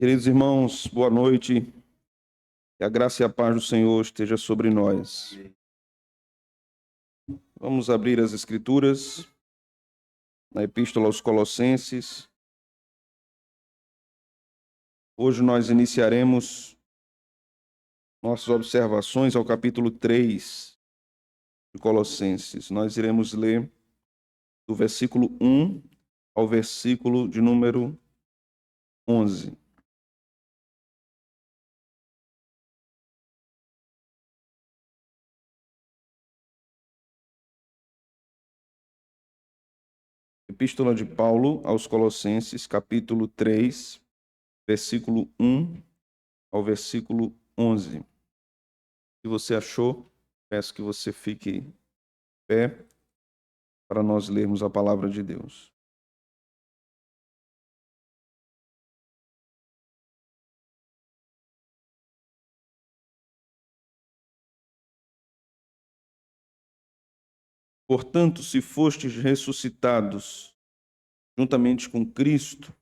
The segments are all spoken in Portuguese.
Queridos irmãos, boa noite. Que a graça e a paz do Senhor esteja sobre nós. Vamos abrir as Escrituras na Epístola aos Colossenses. Hoje nós iniciaremos nossas observações ao capítulo 3 de Colossenses. Nós iremos ler do versículo 1 ao versículo de número 11. Epístola de Paulo aos Colossenses, capítulo 3, versículo 1 ao versículo 11. Se você achou, peço que você fique em pé para nós lermos a palavra de Deus. Portanto, se fostes ressuscitados juntamente com Cristo,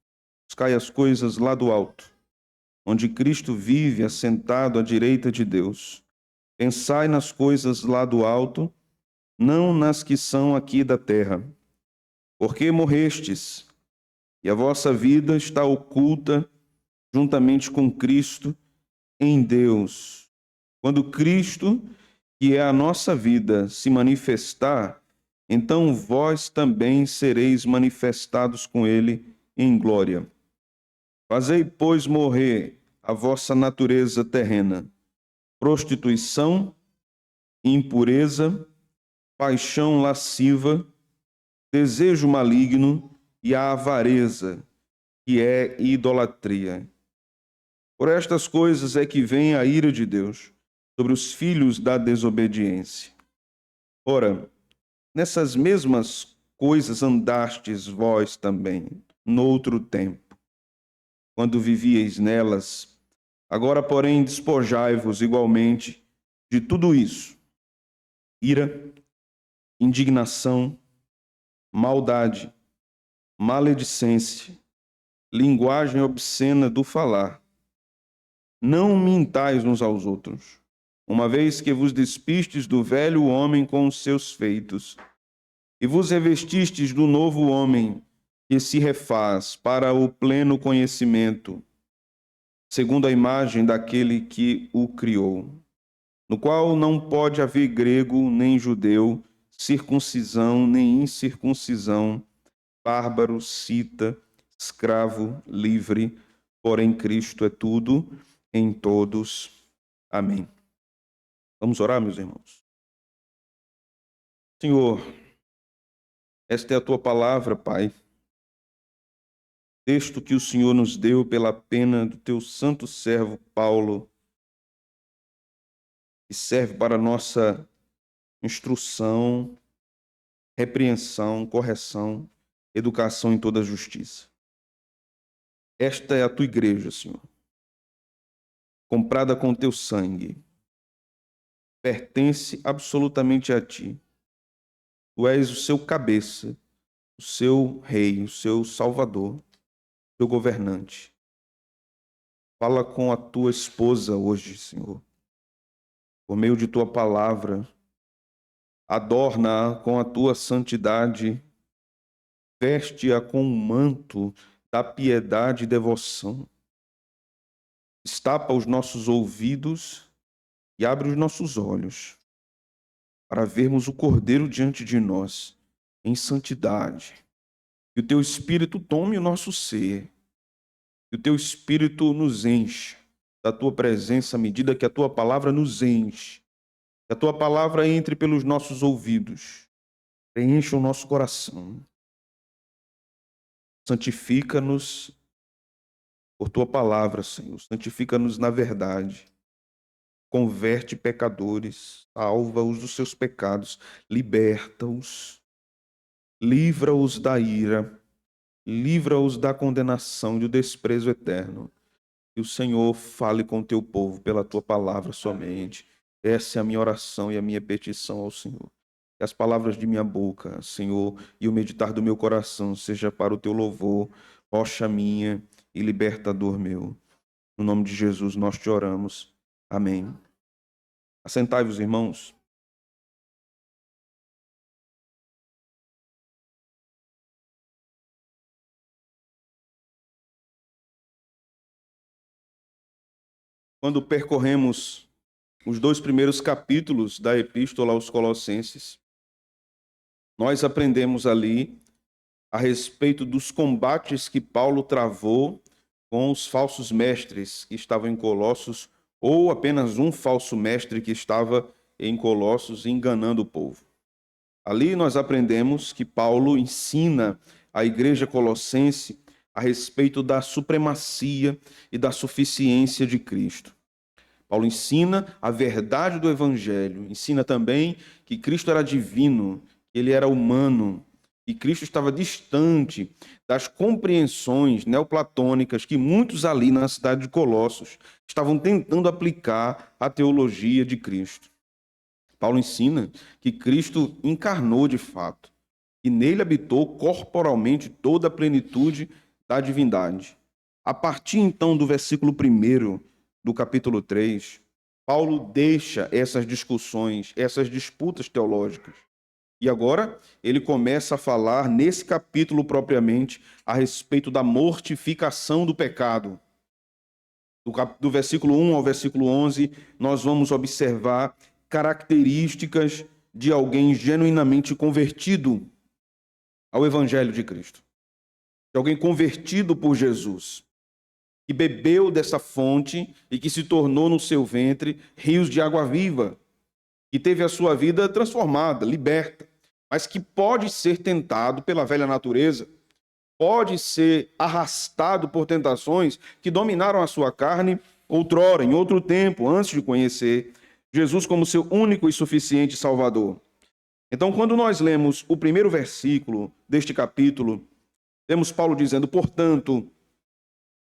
buscai as coisas lá do alto, onde Cristo vive assentado à direita de Deus. Pensai nas coisas lá do alto, não nas que são aqui da terra. Porque morrestes, e a vossa vida está oculta juntamente com Cristo em Deus. Quando Cristo, que é a nossa vida, se manifestar, então vós também sereis manifestados com ele em glória. Fazei, pois, morrer a vossa natureza terrena: prostituição, impureza, paixão lasciva, desejo maligno e a avareza, que é idolatria. Por estas coisas é que vem a ira de Deus sobre os filhos da desobediência. Ora, nessas mesmas coisas andastes vós também, noutro tempo, quando vivieis nelas. Agora, porém, despojai-vos igualmente de tudo isso: ira, indignação, maldade, maledicência, linguagem obscena do falar. Não mintais uns aos outros, uma vez que vos despistes do velho homem com os seus feitos, e vos revestistes do novo homem, que se refaz para o pleno conhecimento, segundo a imagem daquele que o criou, no qual não pode haver grego nem judeu, circuncisão nem incircuncisão, bárbaro, cita, escravo, livre, porém Cristo é tudo em todos. Amém. Vamos orar, meus irmãos. Senhor, esta é a tua palavra, Pai. Texto que o Senhor nos deu pela pena do teu santo servo Paulo, que serve para nossa instrução, repreensão, correção, educação em toda a justiça. Esta é a tua igreja, Senhor, comprada com teu sangue, pertence absolutamente a ti. Tu és o seu cabeça, o seu rei, o seu salvador, o seu governante. Fala com a tua esposa hoje, Senhor, por meio de tua palavra. Adorna-a com a tua santidade, veste-a com um manto da piedade e devoção. Destapa os nossos ouvidos e abre os nossos olhos para vermos o Cordeiro diante de nós em santidade. Que o teu Espírito tome o nosso ser, que o teu Espírito nos enche da tua presença à medida que a tua palavra nos enche. Que a tua palavra entre pelos nossos ouvidos, preencha o nosso coração. Santifica-nos por tua palavra, Senhor. Santifica-nos na verdade. Converte pecadores, salva-os dos seus pecados, liberta-os, livra-os da ira, livra-os da condenação e do desprezo eterno. Que o Senhor fale com o teu povo pela tua palavra somente. Essa é a minha oração e a minha petição ao Senhor. Que as palavras de minha boca, Senhor, e o meditar do meu coração seja para o teu louvor, rocha minha e libertador meu. No nome de Jesus nós te oramos. Amém. Assentai-vos, irmãos. Quando percorremos os 2 primeiros capítulos da Epístola aos Colossenses, nós aprendemos ali a respeito dos combates que Paulo travou com os falsos mestres que estavam em Colossos, ou apenas um falso mestre que estava em Colossos enganando o povo. Ali nós aprendemos que Paulo ensina a igreja colossense a respeito da supremacia e da suficiência de Cristo. Paulo ensina a verdade do Evangelho, ensina também que Cristo era divino, que ele era humano, e Cristo estava distante das compreensões neoplatônicas que muitos ali na cidade de Colossos estavam tentando aplicar à teologia de Cristo. Paulo ensina que Cristo encarnou de fato, e nele habitou corporalmente toda a plenitude da divindade. A partir então do versículo 1 do capítulo 3, Paulo deixa essas discussões, essas disputas teológicas. E agora ele começa a falar, nesse capítulo propriamente, a respeito da mortificação do pecado. Do versículo 1 ao versículo 11, nós vamos observar características de alguém genuinamente convertido ao Evangelho de Cristo. De alguém convertido por Jesus, que bebeu dessa fonte e que se tornou no seu ventre rios de água viva, que teve a sua vida transformada, liberta, mas que pode ser tentado pela velha natureza, pode ser arrastado por tentações que dominaram a sua carne outrora, em outro tempo, antes de conhecer Jesus como seu único e suficiente Salvador. Então, quando nós lemos o primeiro versículo deste capítulo, vemos Paulo dizendo, portanto,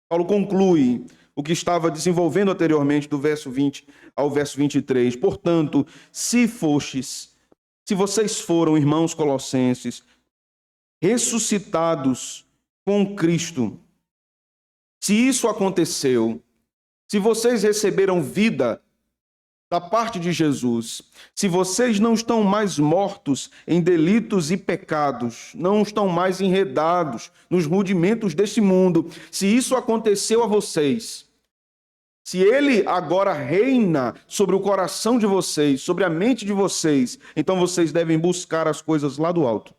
Paulo conclui o que estava desenvolvendo anteriormente do verso 20 ao verso 23. Portanto, se vocês foram, irmãos colossenses, ressuscitados com Cristo, se isso aconteceu, se vocês receberam vida da parte de Jesus, se vocês não estão mais mortos em delitos e pecados, não estão mais enredados nos rudimentos deste mundo, se isso aconteceu a vocês, se ele agora reina sobre o coração de vocês, sobre a mente de vocês, então vocês devem buscar as coisas lá do alto,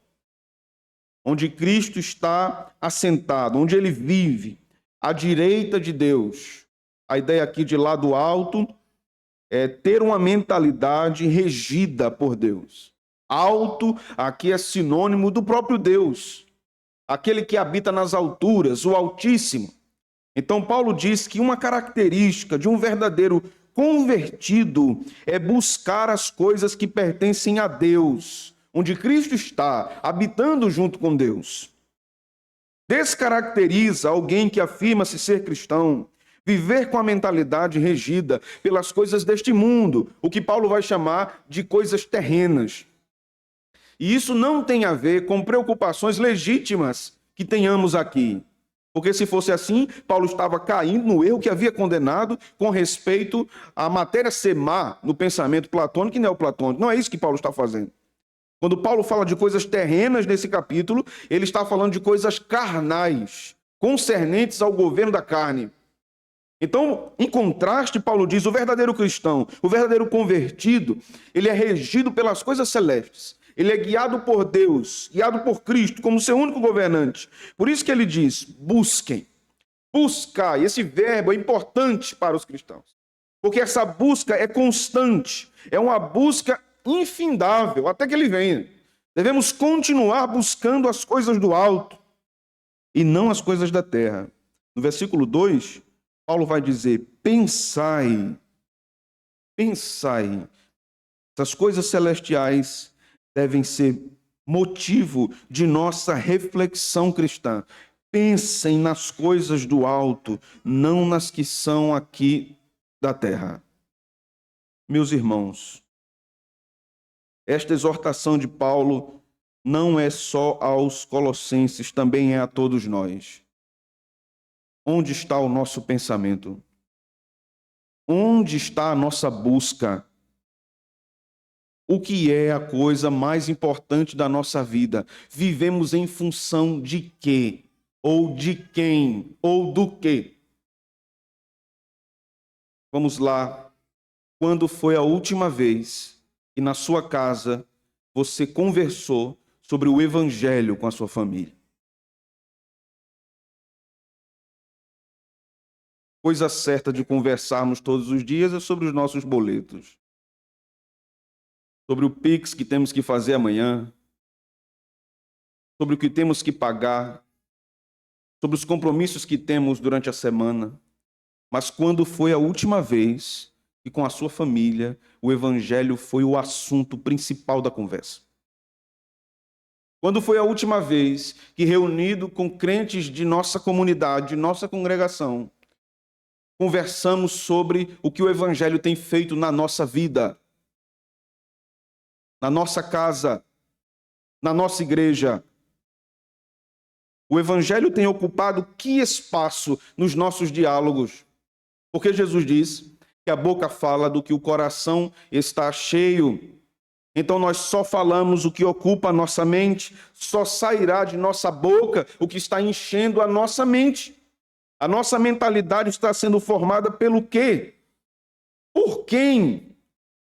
onde Cristo está assentado, onde ele vive, à direita de Deus. A ideia aqui de lá do alto é ter uma mentalidade regida por Deus. Alto aqui é sinônimo do próprio Deus, aquele que habita nas alturas, o Altíssimo. Então Paulo diz que uma característica de um verdadeiro convertido é buscar as coisas que pertencem a Deus, onde Cristo está, habitando junto com Deus. Descaracteriza alguém que afirma-se ser cristão, viver com a mentalidade regida pelas coisas deste mundo, o que Paulo vai chamar de coisas terrenas. E isso não tem a ver com preocupações legítimas que tenhamos aqui. Porque se fosse assim, Paulo estava caindo no erro que havia condenado com respeito à matéria ser má no pensamento platônico e neoplatônico. Não é isso que Paulo está fazendo. Quando Paulo fala de coisas terrenas nesse capítulo, ele está falando de coisas carnais, concernentes ao governo da carne. Então, em contraste, Paulo diz, o verdadeiro cristão, o verdadeiro convertido, ele é regido pelas coisas celestes. Ele é guiado por Deus, guiado por Cristo, como seu único governante. Por isso que ele diz, busquem, buscai. Esse verbo é importante para os cristãos, porque essa busca é constante, é uma busca infindável, até que ele venha. Devemos continuar buscando as coisas do alto, e não as coisas da terra. No versículo 2, Paulo vai dizer, pensai. Essas coisas celestiais devem ser motivo de nossa reflexão cristã. Pensem nas coisas do alto, não nas que são aqui da terra. Meus irmãos, esta exortação de Paulo não é só aos colossenses, também é a todos nós. Onde está o nosso pensamento? Onde está a nossa busca? O que é a coisa mais importante da nossa vida? Vivemos em função de quê? Ou de quem? Ou do quê? Vamos lá. Quando foi a última vez que na sua casa você conversou sobre o Evangelho com a sua família? Coisa certa de conversarmos todos os dias é sobre os nossos boletos, sobre o Pix que temos que fazer amanhã, sobre o que temos que pagar, sobre os compromissos que temos durante a semana. Mas quando foi a última vez que com a sua família o Evangelho foi o assunto principal da conversa? Quando foi a última vez que, reunido com crentes de nossa comunidade, de nossa congregação, conversamos sobre o que o Evangelho tem feito na nossa vida, na nossa casa, na nossa igreja? O Evangelho tem ocupado que espaço nos nossos diálogos? Porque Jesus diz que a boca fala do que o coração está cheio. Então nós só falamos o que ocupa a nossa mente, só sairá de nossa boca o que está enchendo a nossa mente. A nossa mentalidade está sendo formada pelo quê? Por quem?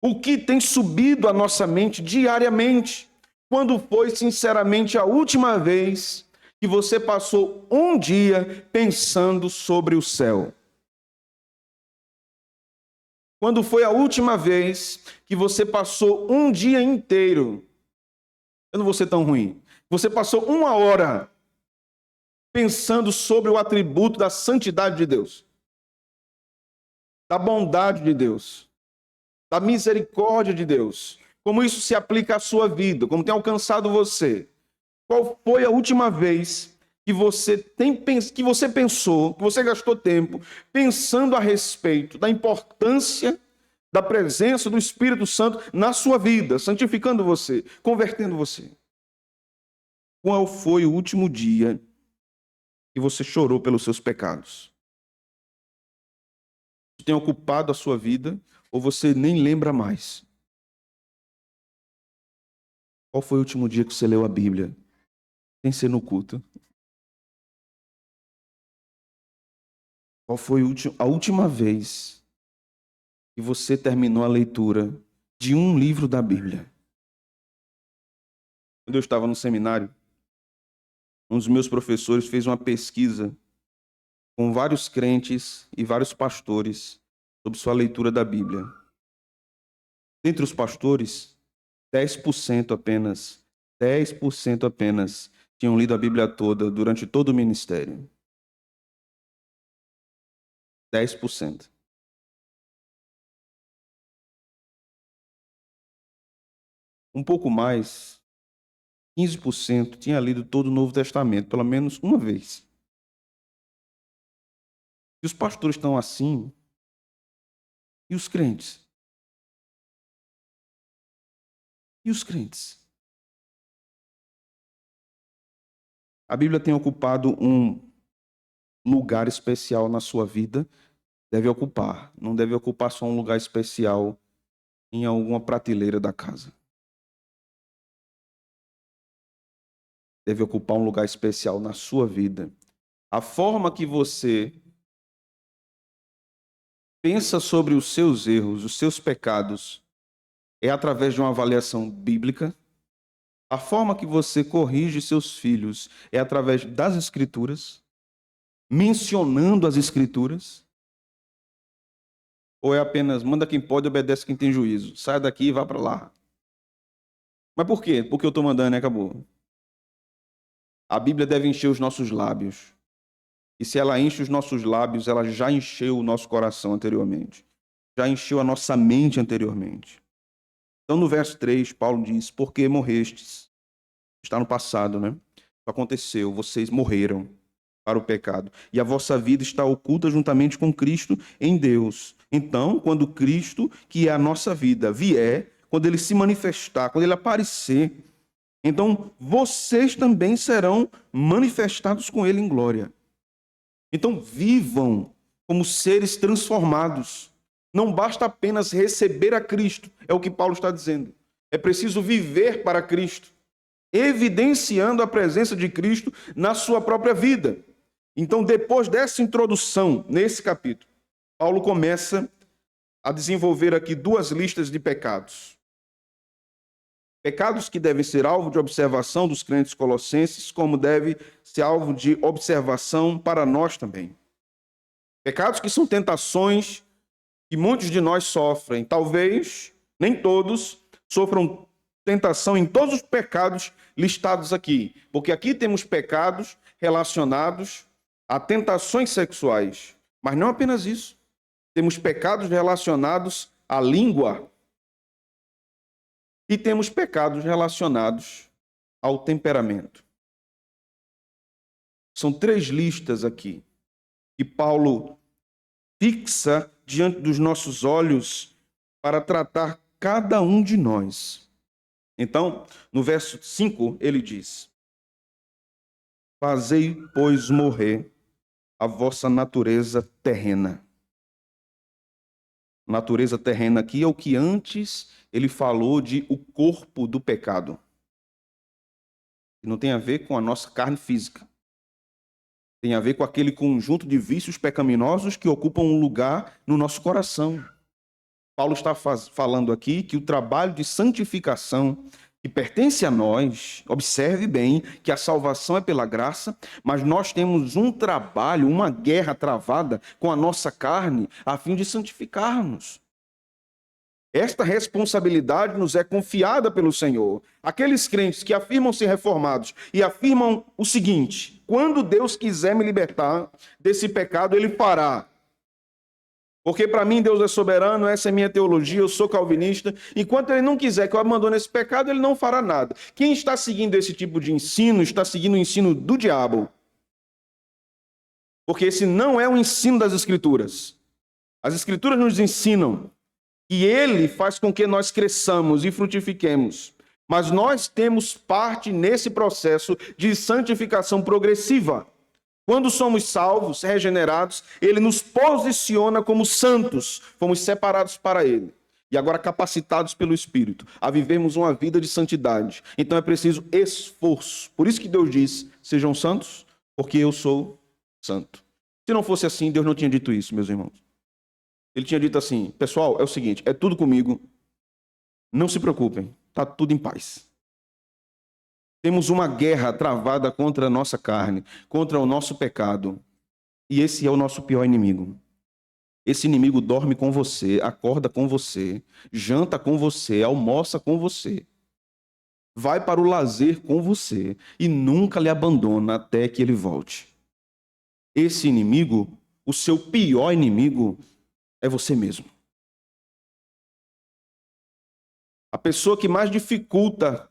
O que tem subido a nossa mente diariamente? Quando foi, sinceramente, a última vez que você passou um dia pensando sobre o céu? Quando foi a última vez que você passou um dia inteiro, eu não vou ser tão ruim, você passou 1 hora pensando sobre o atributo da santidade de Deus, da bondade de Deus, da misericórdia de Deus, como isso se aplica à sua vida, como tem alcançado você? Qual foi a última vez que você pensou, que você gastou tempo pensando a respeito da importância da presença do Espírito Santo na sua vida, santificando você, convertendo você? Qual foi o último dia que você chorou pelos seus pecados? Isso tem ocupado a sua vida ou você nem lembra mais? Qual foi o último dia que você leu a Bíblia? Sem ser no culto. Qual foi a última vez que você terminou a leitura de um livro da Bíblia? Quando eu estava no seminário, um dos meus professores fez uma pesquisa com vários crentes e vários pastores sobre sua leitura da Bíblia. Dentre os pastores, 10% apenas, 10% apenas tinham lido a Bíblia toda durante todo o ministério. 10%. Um pouco mais, 15% tinha lido todo o Novo Testamento, pelo menos uma vez. E os pastores estão assim, e os crentes? E os crentes? A Bíblia tem ocupado um lugar especial na sua vida? Deve ocupar. Não deve ocupar só um lugar especial em alguma prateleira da casa. Deve ocupar um lugar especial na sua vida. A forma que você pensa sobre os seus erros, os seus pecados, é através de uma avaliação bíblica. A forma que você corrige seus filhos é através das Escrituras, mencionando as Escrituras. Ou é apenas manda quem pode, obedece quem tem juízo? Sai daqui e vá para lá. Mas por quê? Porque eu estou mandando e acabou. A Bíblia deve encher os nossos lábios. E se ela enche os nossos lábios, ela já encheu o nosso coração anteriormente. Já encheu a nossa mente anteriormente. Então, no verso 3, Paulo diz: porque morrestes. Está no passado, né? Isso aconteceu, vocês morreram para o pecado. E a vossa vida está oculta juntamente com Cristo em Deus. Então, quando Cristo, que é a nossa vida, vier, quando ele se manifestar, quando ele aparecer, então vocês também serão manifestados com ele em glória. Então, vivam como seres transformados, Não basta apenas receber a Cristo, é o que Paulo está dizendo. É preciso viver para Cristo, evidenciando a presença de Cristo na sua própria vida. Então, depois dessa introdução, nesse capítulo, Paulo começa a desenvolver aqui duas listas de pecados. Pecados que devem ser alvo de observação dos crentes colossenses, como deve ser alvo de observação para nós também. Pecados que são tentações que muitos de nós sofrem. Talvez, nem todos, sofram tentação em todos os pecados listados aqui. Porque aqui temos pecados relacionados a tentações sexuais. Mas não apenas isso. Temos pecados relacionados à língua. E temos pecados relacionados ao temperamento. São três listas aqui que Paulo fixa diante dos nossos olhos para tratar cada um de nós. Então, no verso 5, ele diz: fazei, pois, morrer a vossa natureza terrena. Natureza terrena aqui é o que antes ele falou de o corpo do pecado. Não tem a ver com a nossa carne física. Tem a ver com aquele conjunto de vícios pecaminosos que ocupam um lugar no nosso coração. Paulo está falando aqui que o trabalho de santificação que pertence a nós, observe bem que a salvação é pela graça, mas nós temos um trabalho, uma guerra travada com a nossa carne a fim de santificar-nos. Esta responsabilidade nos é confiada pelo Senhor. Aqueles crentes que afirmam ser reformados e afirmam o seguinte: quando Deus quiser me libertar desse pecado, Ele fará. Porque para mim Deus é soberano, essa é minha teologia, eu sou calvinista. Enquanto Ele não quiser que eu abandone esse pecado, Ele não fará nada. Quem está seguindo esse tipo de ensino, está seguindo o ensino do diabo. Porque esse não é o ensino das Escrituras. As Escrituras nos ensinam que Ele faz com que nós cresçamos e frutifiquemos. Mas nós temos parte nesse processo de santificação progressiva. Quando somos salvos, regenerados, Ele nos posiciona como santos, fomos separados para Ele. E agora capacitados pelo Espírito a vivermos uma vida de santidade. Então é preciso esforço. Por isso que Deus diz: sejam santos, porque eu sou santo. Se não fosse assim, Deus não tinha dito isso, meus irmãos. Ele tinha dito assim: pessoal, é o seguinte, é tudo comigo, não se preocupem, está tudo em paz. Temos uma guerra travada contra a nossa carne, contra o nosso pecado. E esse é o nosso pior inimigo. Esse inimigo dorme com você, acorda com você, janta com você, almoça com você. Vai para o lazer com você e nunca lhe abandona até que ele volte. Esse inimigo, o seu pior inimigo, é você mesmo. A pessoa que mais dificulta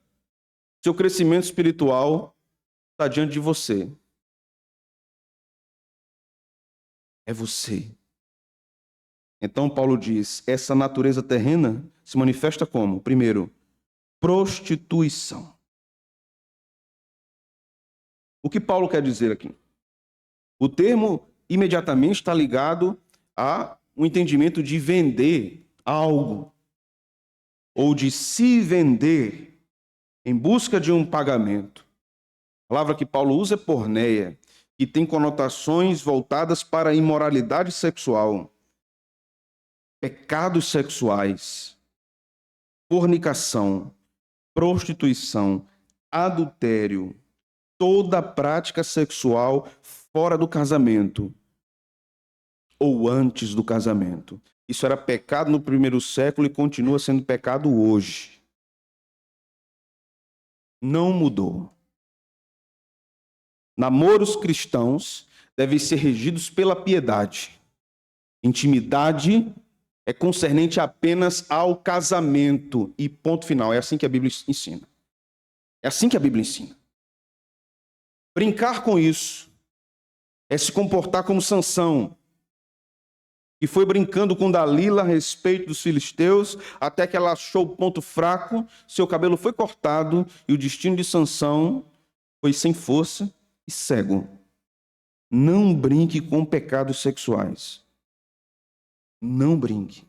seu crescimento espiritual está diante de você. É você. Então Paulo diz, essa natureza terrena se manifesta como? Primeiro, prostituição. O que Paulo quer dizer aqui? O termo imediatamente está ligado a um entendimento de vender algo, ou de se vender em busca de um pagamento. A palavra que Paulo usa é porneia, que tem conotações voltadas para a imoralidade sexual, pecados sexuais, fornicação, prostituição, adultério, toda prática sexual fora do casamento ou antes do casamento. Isso era pecado no primeiro século e continua sendo pecado hoje. Não mudou. Namoros cristãos devem ser regidos pela piedade. Intimidade é concernente apenas ao casamento e ponto final. É assim que a Bíblia ensina. É assim que a Bíblia ensina. Brincar com isso é se comportar como Sansão, que foi brincando com Dalila a respeito dos filisteus, até que ela achou o ponto fraco, seu cabelo foi cortado e o destino de Sansão foi sem força e cego. Não brinque com pecados sexuais. Não brinque.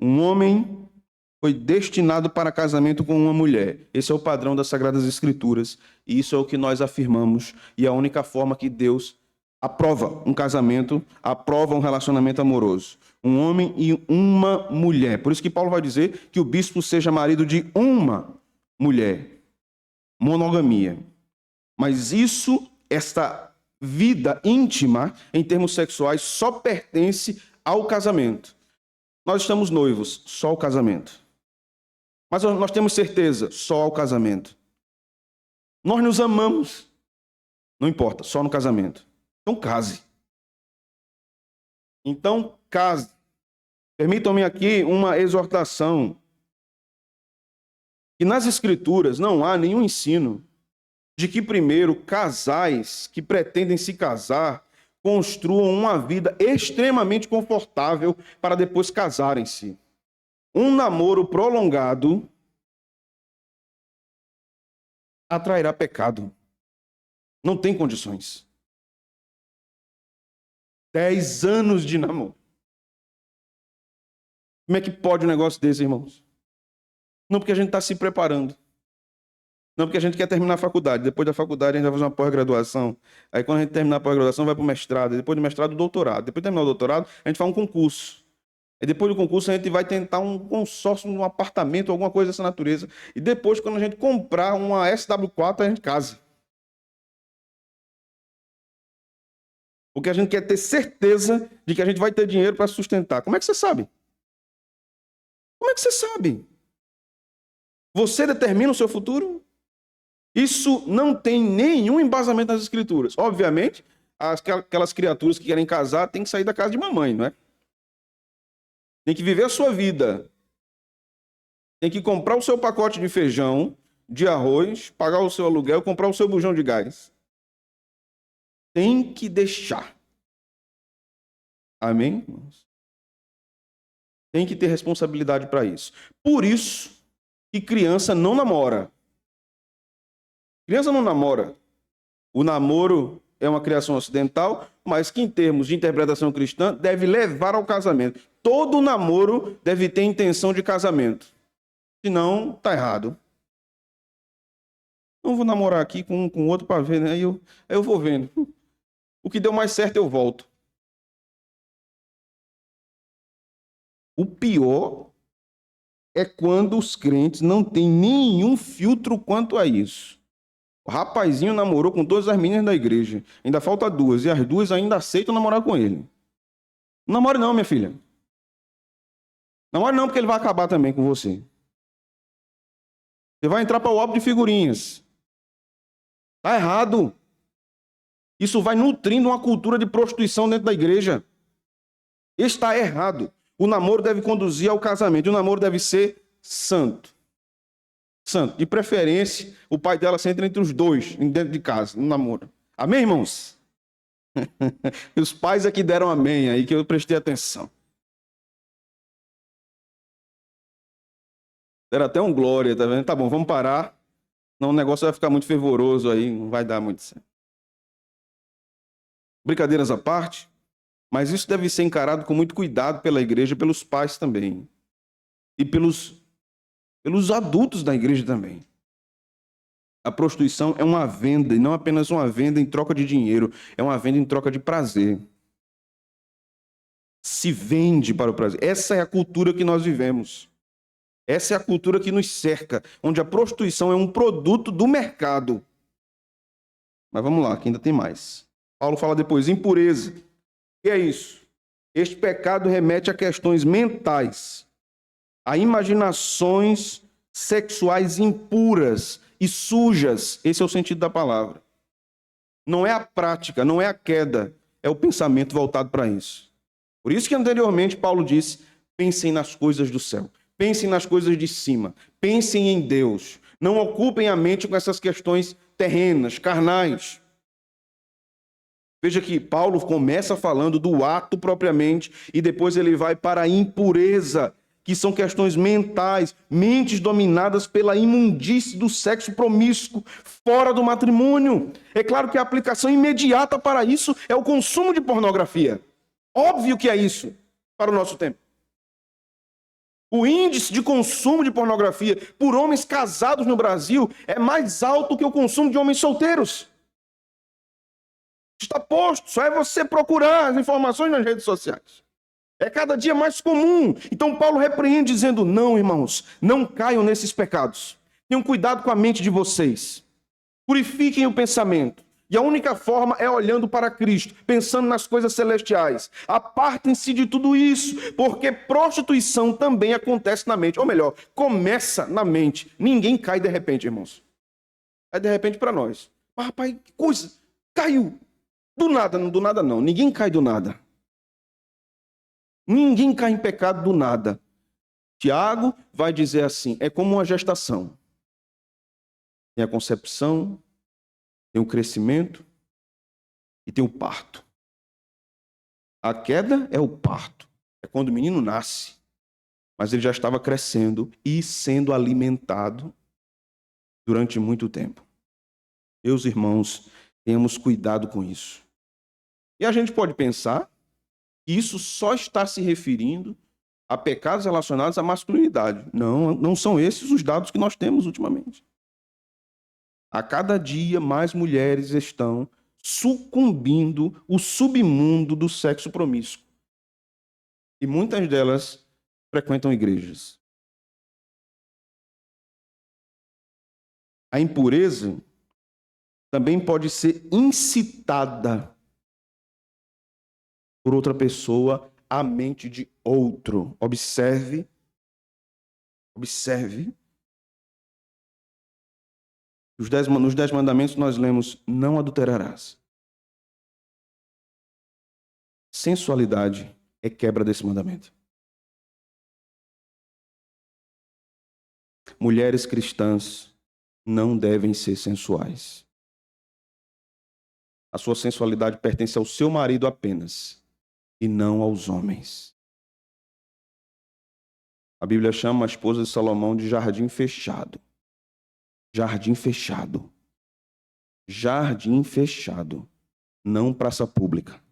Um homem foi destinado para casamento com uma mulher. Esse é o padrão das Sagradas Escrituras. E isso é o que nós afirmamos. E é a única forma que Deus aprova um casamento, aprova um relacionamento amoroso. Um homem e uma mulher. Por isso que Paulo vai dizer que o bispo seja marido de uma mulher. Monogamia. Mas isso, esta vida íntima, em termos sexuais, só pertence ao casamento. Nós estamos noivos, só o casamento. Mas nós temos certeza, só ao casamento. Nós nos amamos, não importa, só no casamento. Então case. Então case. Permitam-me aqui uma exortação. Que nas Escrituras não há nenhum ensino de que primeiro casais que pretendem se casar construam uma vida extremamente confortável para depois casarem-se. Um namoro prolongado atrairá pecado. Não tem condições. 10 anos de namoro. Como é que pode um negócio desse, irmãos? Não porque a gente está se preparando. Não porque a gente quer terminar a faculdade. Depois da faculdade a gente vai fazer uma pós-graduação. Aí quando a gente terminar a pós-graduação vai para o mestrado. Depois do mestrado o doutorado. Depois de terminar o doutorado a gente faz um concurso. E depois do concurso a gente vai tentar um consórcio, um apartamento, alguma coisa dessa natureza. E depois quando a gente comprar uma SW4 a gente casa. Porque a gente quer ter certeza de que a gente vai ter dinheiro para sustentar. Como é que você sabe? Como é que você sabe? Você determina o seu futuro? Isso não tem nenhum embasamento nas Escrituras. Obviamente, aquelas criaturas que querem casar têm que sair da casa de mamãe, não é? Tem que viver a sua vida. Tem que comprar o seu pacote de feijão, de arroz, pagar o seu aluguel, comprar o seu bujão de gás. Tem que deixar. Amém, irmãos? Tem que ter responsabilidade para isso. Por isso que criança não namora. Criança não namora. O namoro é uma criação ocidental, mas que em termos de interpretação cristã deve levar ao casamento. Todo namoro deve ter intenção de casamento. Senão, está errado. Não vou namorar aqui com um com outro para ver, né? Aí eu vou vendo. O que deu mais certo eu volto. O pior é quando os crentes não têm nenhum filtro quanto a isso. O rapazinho namorou com todas as meninas da igreja. Ainda falta 2. E as 2 ainda aceitam namorar com ele. Não namore não, minha filha. Namore não, porque ele vai acabar também com você. Você vai entrar para o álbum de figurinhas. Está errado. Isso vai nutrindo uma cultura de prostituição dentro da igreja. Está errado. O namoro deve conduzir ao casamento. O namoro deve ser santo. Santo. De preferência, o pai dela senta entre os dois, dentro de casa, no namoro. Amém, irmãos? E os pais aqui deram amém aí, que eu prestei atenção. Deram até um glória, tá vendo? Tá bom, vamos parar. Senão o negócio vai ficar muito fervoroso aí, não vai dar muito certo. Brincadeiras à parte, mas isso deve ser encarado com muito cuidado pela igreja, pelos pais também. E pelos adultos da igreja também. A prostituição é uma venda, e não apenas uma venda em troca de dinheiro, é uma venda em troca de prazer. Se vende para o prazer. Essa é a cultura que nós vivemos. Essa é a cultura que nos cerca, onde a prostituição é um produto do mercado. Mas vamos lá, que ainda tem mais. Paulo fala depois, impureza. O que é isso? Este pecado remete a questões mentais, a imaginações sexuais impuras e sujas. Esse é o sentido da palavra. Não é a prática, não é a queda, é o pensamento voltado para isso. Por isso que anteriormente Paulo disse, pensem nas coisas do céu, pensem nas coisas de cima, pensem em Deus. Não ocupem a mente com essas questões terrenas, carnais. Veja que Paulo começa falando do ato propriamente e depois ele vai para a impureza, que são questões mentais, mentes dominadas pela imundície do sexo promíscuo, fora do matrimônio. É claro que a aplicação imediata para isso é o consumo de pornografia. Óbvio que é isso para o nosso tempo. O índice de consumo de pornografia por homens casados no Brasil é mais alto que o consumo de homens solteiros. Está posto, só é você procurar as informações nas redes sociais. É cada dia mais comum. Então Paulo repreende dizendo, não, irmãos, não caiam nesses pecados. Tenham cuidado com a mente de vocês. Purifiquem o pensamento. E a única forma é olhando para Cristo, pensando nas coisas celestiais. Apartem-se de tudo isso, porque prostituição também acontece na mente. Ou melhor, começa na mente. Ninguém cai de repente, irmãos. É de repente para nós. Mas, rapaz, que coisa, caiu. Do nada não. Ninguém cai do nada. Ninguém cai em pecado do nada. Tiago vai dizer assim, é como uma gestação. Tem a concepção, tem o crescimento e tem o parto. A queda é o parto. É quando o menino nasce. Mas ele já estava crescendo e sendo alimentado durante muito tempo. Meus irmãos, tenhamos cuidado com isso. E a gente pode pensar que isso só está se referindo a pecados relacionados à masculinidade. Não, não são esses os dados que nós temos ultimamente. A cada dia, mais mulheres estão sucumbindo ao submundo do sexo promíscuo. E muitas delas frequentam igrejas. A impureza também pode ser incitada por outra pessoa à mente de outro. Observe. Nos 10 mandamentos nós lemos, não adulterarás. Sensualidade é quebra desse mandamento. Mulheres cristãs não devem ser sensuais. A sua sensualidade pertence ao seu marido apenas, e não aos homens. A Bíblia chama a esposa de Salomão de jardim fechado. Jardim fechado. Jardim fechado. Não praça pública.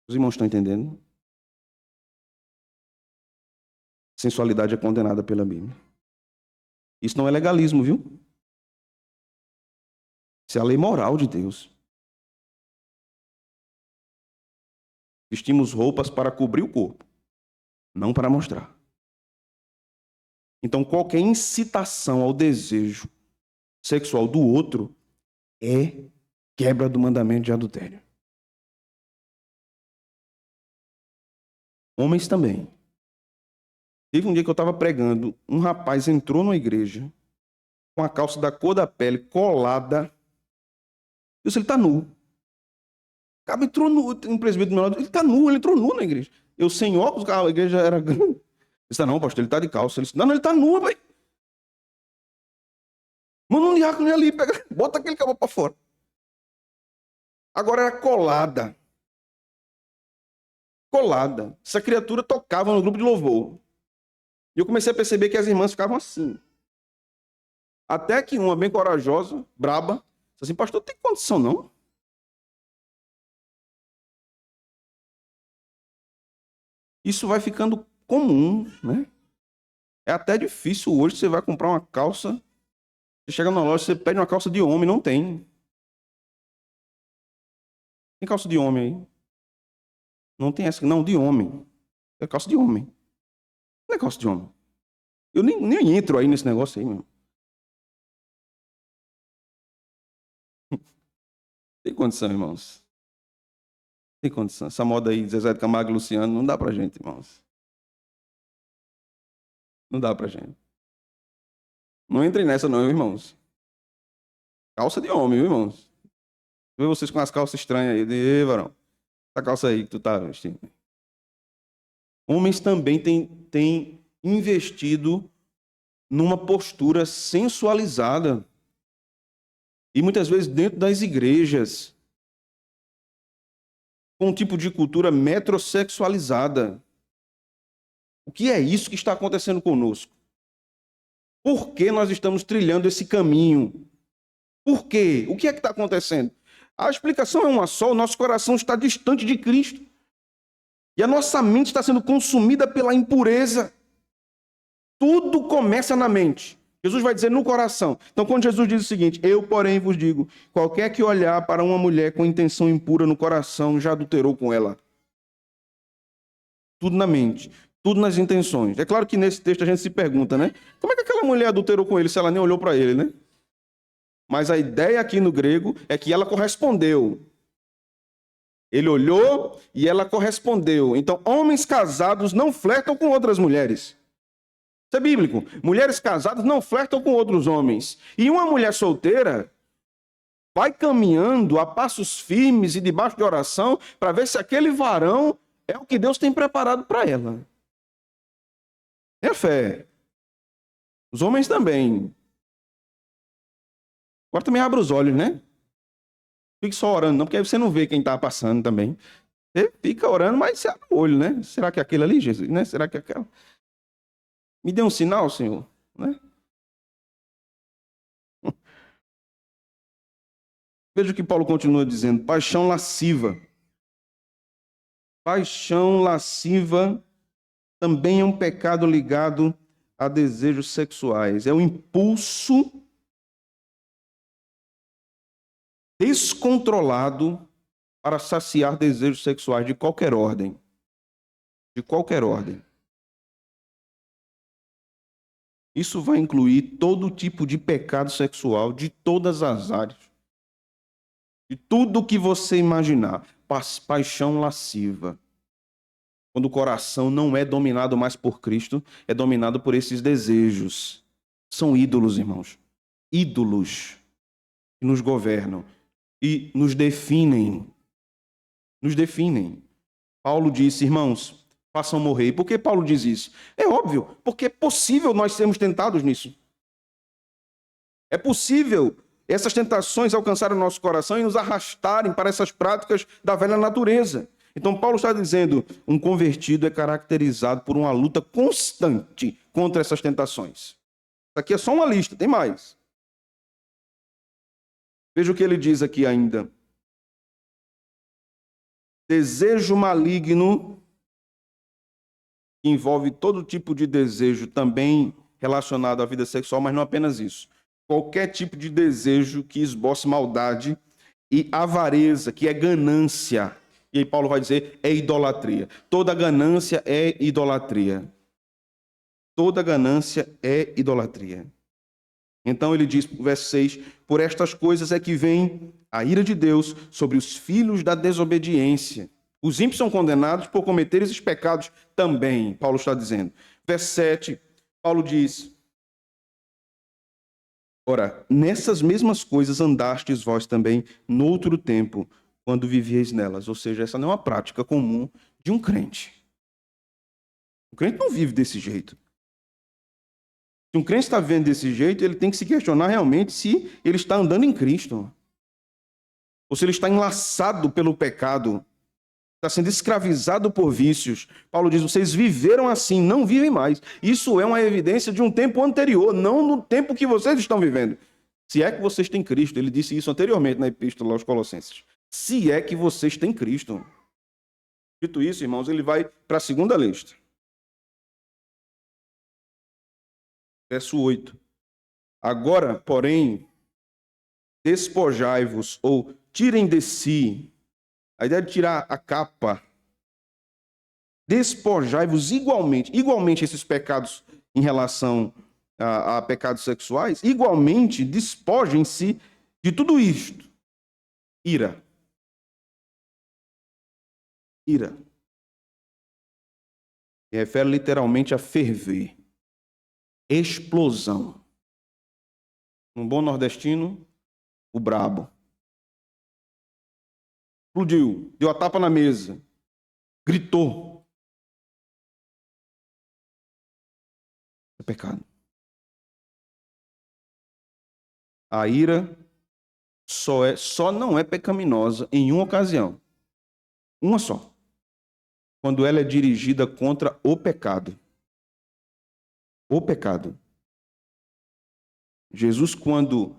Os irmãos estão entendendo? Sensualidade é condenada pela Bíblia. Isso não é legalismo, viu? Isso é a lei moral de Deus. Vestimos roupas para cobrir o corpo, não para mostrar. Então, qualquer incitação ao desejo sexual do outro é quebra do mandamento de adultério. Homens também. Teve um dia que eu estava pregando, um rapaz entrou numa igreja com a calça da cor da pele colada. Eu disse, ele está nu. O cara entrou nu, um presbítero do meu lado, ele está nu, ele entrou nu na igreja. Eu sem óculos, a igreja era grande. Ele disse, não, pastor, ele está de calça. Ele disse, não, ele está nu, pai. Manda um diácono ali, pega, bota aquele cabelo para fora. Agora era colada. Colada. Essa criatura tocava no grupo de louvor. E eu comecei a perceber que as irmãs ficavam assim. Até que uma bem corajosa, braba, disse assim, pastor, não tem condição não? Isso vai ficando comum, né? É até difícil hoje, você vai comprar uma calça, você chega na loja, você pede uma calça de homem, não tem. Tem calça de homem aí? Não tem essa, não, de homem. É calça de homem. Não é calça de homem. Eu nem entro aí nesse negócio aí, meu. Tem condição, irmãos. Tem condição. Essa moda aí, Zezé de Camargo e Luciano, não dá pra gente, irmãos. Não dá pra gente. Não entrem nessa não, irmãos. Calça de homem, viu, irmãos? Vê vocês com as calças estranhas aí. Ei, varão. Essa calça aí que tu tá vestindo. Homens também têm investido numa postura sensualizada. E muitas vezes dentro das igrejas. Com um tipo de cultura metrosexualizada. O que é isso que está acontecendo conosco? Por que nós estamos trilhando esse caminho? Por quê? O que é que está acontecendo? A explicação é uma só, o nosso coração está distante de Cristo. E a nossa mente está sendo consumida pela impureza. Tudo começa na mente. Jesus vai dizer no coração. Então, quando Jesus diz o seguinte: eu, porém, vos digo, qualquer que olhar para uma mulher com intenção impura no coração, já adulterou com ela. Tudo na mente, tudo nas intenções. É claro que nesse texto a gente se pergunta, né? Como é que aquela mulher adulterou com ele se ela nem olhou para ele, né? Mas a ideia aqui no grego é que ela correspondeu. Ele olhou e ela correspondeu. Então, homens casados não flertam com outras mulheres. Isso é bíblico. Mulheres casadas não flertam com outros homens. E uma mulher solteira vai caminhando a passos firmes e debaixo de oração para ver se aquele varão é o que Deus tem preparado para ela. É a fé. Os homens também. Agora também abre os olhos, né? Fique só orando, não, porque aí você não vê quem está passando também. Você fica orando, mas você abre o olho, né? Será que é aquele ali, Jesus? Né? Será que é aquela? Me dê um sinal, Senhor. Né? Veja o que Paulo continua dizendo. Paixão lasciva. Paixão lasciva também é um pecado ligado a desejos sexuais. É o impulso descontrolado para saciar desejos sexuais de qualquer ordem. De qualquer ordem. Isso vai incluir todo tipo de pecado sexual, de todas as áreas. De tudo que você imaginar. Paixão lasciva. Quando o coração não é dominado mais por Cristo, é dominado por esses desejos. São ídolos, irmãos. Ídolos que nos governam e nos definem. Nos definem. Paulo disse, irmãos, façam morrer. E por que Paulo diz isso? É óbvio, porque é possível nós sermos tentados nisso. É possível essas tentações alcançarem o nosso coração e nos arrastarem para essas práticas da velha natureza. Então, Paulo está dizendo, um convertido é caracterizado por uma luta constante contra essas tentações. Isso aqui é só uma lista, tem mais. Veja o que ele diz aqui ainda. Desejo maligno envolve todo tipo de desejo também relacionado à vida sexual, mas não apenas isso. Qualquer tipo de desejo que esboce maldade e avareza, que é ganância. E aí Paulo vai dizer, é idolatria. Toda ganância é idolatria. Toda ganância é idolatria. Então ele diz, verso 6, por estas coisas é que vem a ira de Deus sobre os filhos da desobediência. Os ímpios são condenados por cometer esses pecados também, Paulo está dizendo. Verso 7, Paulo diz, ora, nessas mesmas coisas andastes vós também noutro tempo, quando vivieis nelas. Ou seja, essa não é uma prática comum de um crente. O crente não vive desse jeito. Se um crente está vivendo desse jeito, ele tem que se questionar realmente se ele está andando em Cristo. Ou se ele está enlaçado pelo pecado, está sendo escravizado por vícios. Paulo diz, vocês viveram assim, não vivem mais. Isso é uma evidência de um tempo anterior, não no tempo que vocês estão vivendo. Se é que vocês têm Cristo, ele disse isso anteriormente na epístola aos Colossenses. Se é que vocês têm Cristo. Dito isso, irmãos, ele vai para a segunda lista. Verso 8. Agora, porém, despojai-vos ou tirem de si. A ideia de tirar a capa. Despojai-vos igualmente esses pecados em relação a pecados sexuais, igualmente despojem-se de tudo isto. Ira. Ira. Se refere literalmente a ferver. Explosão. Um bom nordestino, o brabo. Explodiu, deu a tapa na mesa, gritou. É pecado. A ira só não é pecaminosa em uma ocasião. Uma só. Quando ela é dirigida contra o pecado. O pecado. Jesus, quando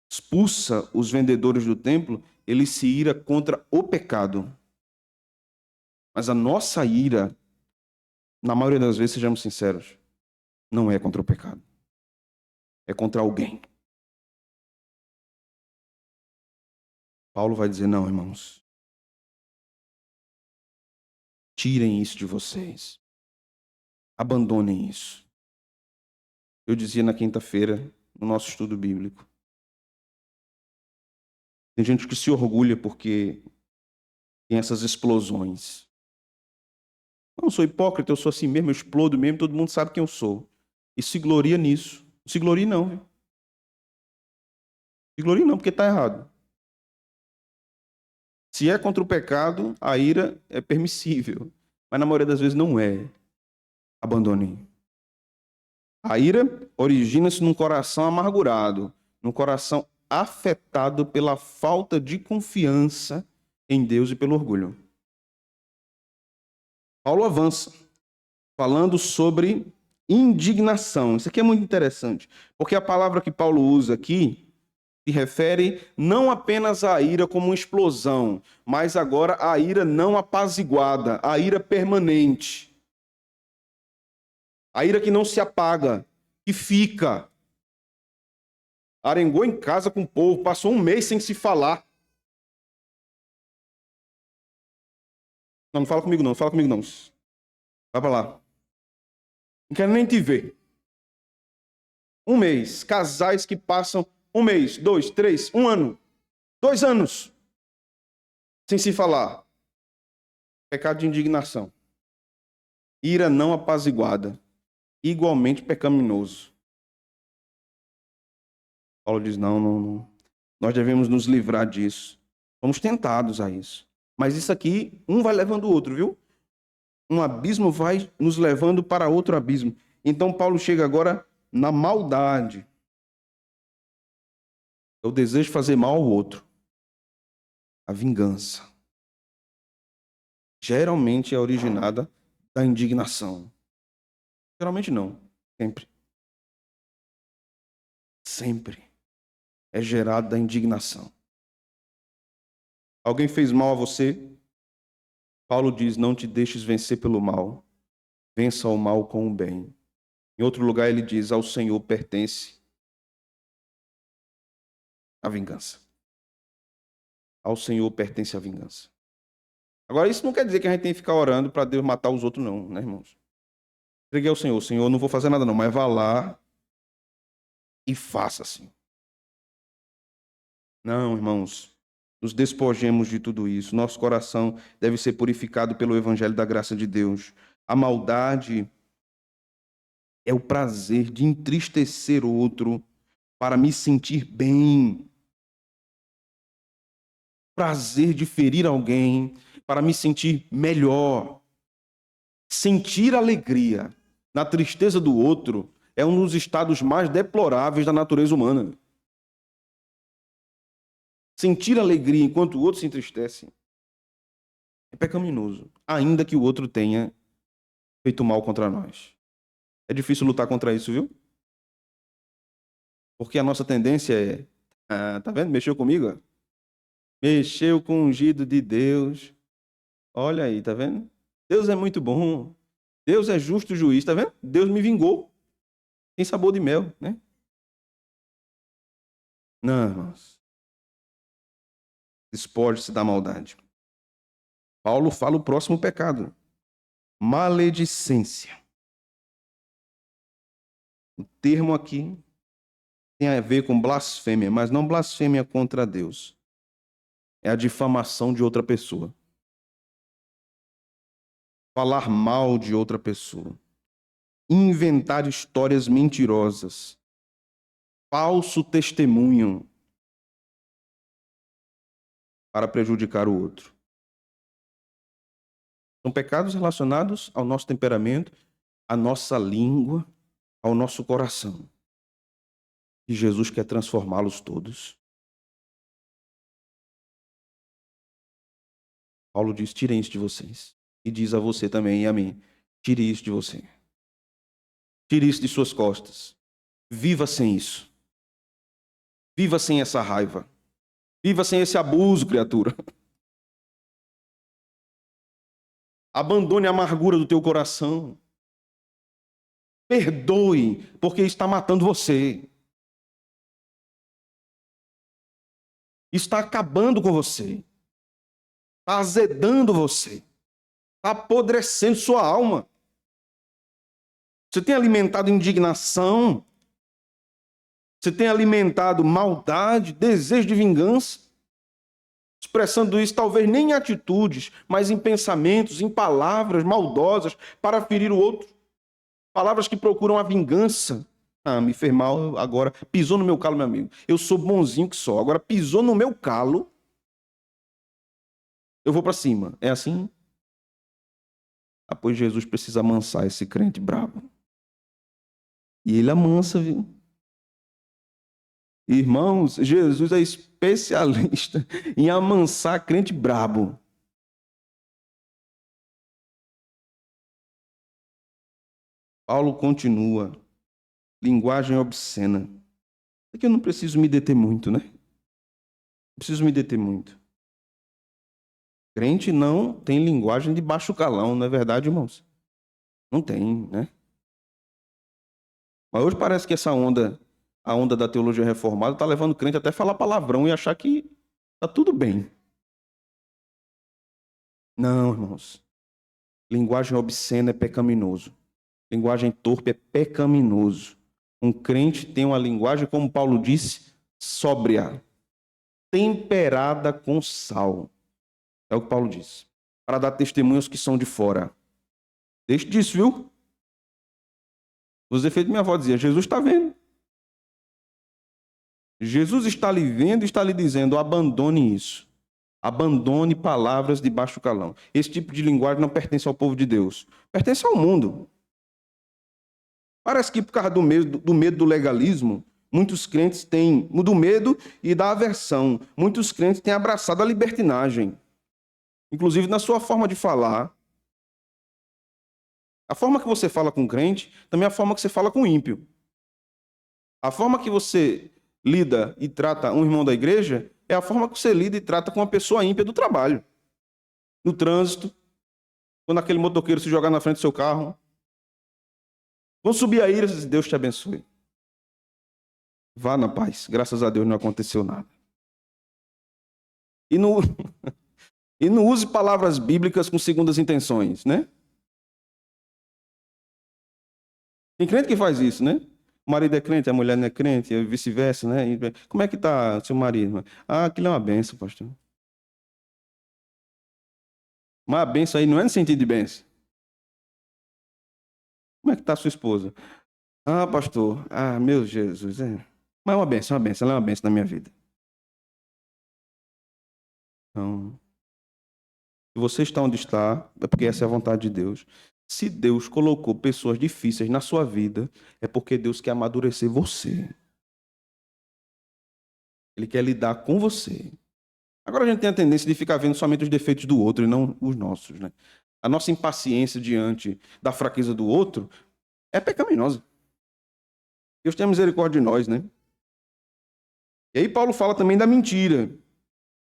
expulsa os vendedores do templo, ele se ira contra o pecado. Mas a nossa ira, na maioria das vezes, sejamos sinceros, não é contra o pecado. É contra alguém. Paulo vai dizer, não, irmãos. Tirem isso de vocês. Abandonem isso. Eu dizia na quinta-feira, no nosso estudo bíblico. Tem gente que se orgulha porque tem essas explosões. Eu não sou hipócrita, eu sou assim mesmo, eu explodo mesmo, todo mundo sabe quem eu sou. E se gloria nisso. Não se glorie não, viu? Se glorie não, porque está errado. Se é contra o pecado, a ira é permissível. Mas na maioria das vezes não é. Abandone. A ira origina-se num coração amargurado, num coração afetado pela falta de confiança em Deus e pelo orgulho. Paulo avança, falando sobre indignação. Isso aqui é muito interessante, porque a palavra que Paulo usa aqui se refere não apenas à ira como uma explosão, mas agora à ira não apaziguada, à ira permanente. A ira que não se apaga, que fica. Arengou em casa com o povo, passou um mês sem se falar. Não, não fala comigo não, fala comigo não. Vai pra lá. Não quero nem te ver. Um mês. Casais que passam um mês, 2, 3, 1 ano, 2 anos sem se falar. Pecado de indignação. Ira não apaziguada. Igualmente pecaminoso. Paulo diz, não. Nós devemos nos livrar disso. Somos tentados a isso. Mas isso aqui, um vai levando o outro, viu? Um abismo vai nos levando para outro abismo. Então Paulo chega agora na maldade. Eu desejo fazer mal ao outro. A vingança. Geralmente é originada da indignação. Geralmente não. Sempre. Sempre é gerado da indignação. Alguém fez mal a você? Paulo diz, não te deixes vencer pelo mal. Vença o mal com o bem. Em outro lugar ele diz, ao Senhor pertence a vingança. Ao Senhor pertence a vingança. Agora, isso não quer dizer que a gente tem que ficar orando para Deus matar os outros, não, né, irmãos? Entreguei ao Senhor. Senhor, não vou fazer nada não, mas vá lá e faça assim. Não, irmãos, nos despojemos de tudo isso. Nosso coração deve ser purificado pelo Evangelho da graça de Deus. A maldade é o prazer de entristecer o outro para me sentir bem. Prazer de ferir alguém para me sentir melhor. Sentir alegria na tristeza do outro é um dos estados mais deploráveis da natureza humana. Sentir alegria enquanto o outro se entristece é pecaminoso, ainda que o outro tenha feito mal contra nós. É difícil lutar contra isso, viu? Porque a nossa tendência é, tá vendo? Mexeu comigo? Mexeu com o ungido de Deus. Olha aí, tá vendo? Deus é muito bom. Deus é justo juiz, tá vendo? Deus me vingou. Tem sabor de mel, né? Não, irmãos. Despoje-se da maldade. Paulo fala o próximo pecado. Maledicência. O termo aqui tem a ver com blasfêmia, mas não blasfêmia contra Deus. É a difamação de outra pessoa. Falar mal de outra pessoa. Inventar histórias mentirosas. Falso testemunho para prejudicar o outro. São pecados relacionados ao nosso temperamento, à nossa língua, ao nosso coração. E Jesus quer transformá-los todos. Paulo diz, tirem isso de vocês. E diz a você também e a mim, tire isso de você. Tire isso de suas costas. Viva sem isso. Viva sem essa raiva. Viva sem esse abuso, criatura. Abandone a amargura do teu coração. Perdoe, porque está matando você. Está acabando com você. Está azedando você. Está apodrecendo sua alma. Você tem alimentado indignação. Você tem alimentado maldade, desejo de vingança. Expressando isso talvez nem em atitudes, mas em pensamentos, em palavras maldosas para ferir o outro. Palavras que procuram a vingança. Ah, me fez mal agora. Pisou no meu calo, meu amigo. Eu sou bonzinho que só. Agora pisou no meu calo, eu vou para cima. É assim? Ah, pois Jesus precisa amansar esse crente brabo. E ele amansa, viu? Irmãos, Jesus é especialista em amansar crente brabo. Paulo continua. Linguagem obscena. Aqui eu não preciso me deter muito, né? Não preciso me deter muito. Crente não tem linguagem de baixo calão, não é verdade, irmãos? Não tem, né? Mas hoje parece que essa onda, a onda da teologia reformada, está levando o crente até a falar palavrão e achar que está tudo bem. Não, irmãos. Linguagem obscena é pecaminoso. Linguagem torpe é pecaminoso. Um crente tem uma linguagem, como Paulo disse, sóbria, temperada com sal. É o que Paulo diz. Para dar testemunhos que são de fora. Deixa disso, viu? Os efeitos minha avó dizia, Jesus está vendo. Jesus está lhe vendo e está lhe dizendo, abandone isso. Abandone palavras de baixo calão. Esse tipo de linguagem não pertence ao povo de Deus. Pertence ao mundo. Parece que por causa do medo do legalismo, muitos crentes têm, do medo e da aversão, muitos crentes têm abraçado a libertinagem. Inclusive na sua forma de falar. A forma que você fala com o crente, também é a forma que você fala com o ímpio. A forma que você lida e trata um irmão da igreja é a forma que você lida e trata com uma pessoa ímpia do trabalho. No trânsito, quando aquele motoqueiro se jogar na frente do seu carro. Vão subir a ira e dizer, Deus te abençoe. Vá na paz. Graças a Deus não aconteceu nada. E não, e não use palavras bíblicas com segundas intenções, né? Tem crente que faz isso, né? O marido é crente, a mulher não é crente, e vice-versa, né? Como é que está seu marido? Ah, aquilo é uma benção, pastor. Mas a benção aí não é no sentido de benção. Como é que está sua esposa? Ah, pastor, meu Jesus, é. Mas é uma benção, ela é uma benção na minha vida. Então, se você está onde está, é porque essa é a vontade de Deus. Se Deus colocou pessoas difíceis na sua vida, é porque Deus quer amadurecer você. Ele quer lidar com você. Agora a gente tem a tendência de ficar vendo somente os defeitos do outro e não os nossos, né? A nossa impaciência diante da fraqueza do outro é pecaminosa. Deus tem misericórdia de nós, né? E aí Paulo fala também da mentira.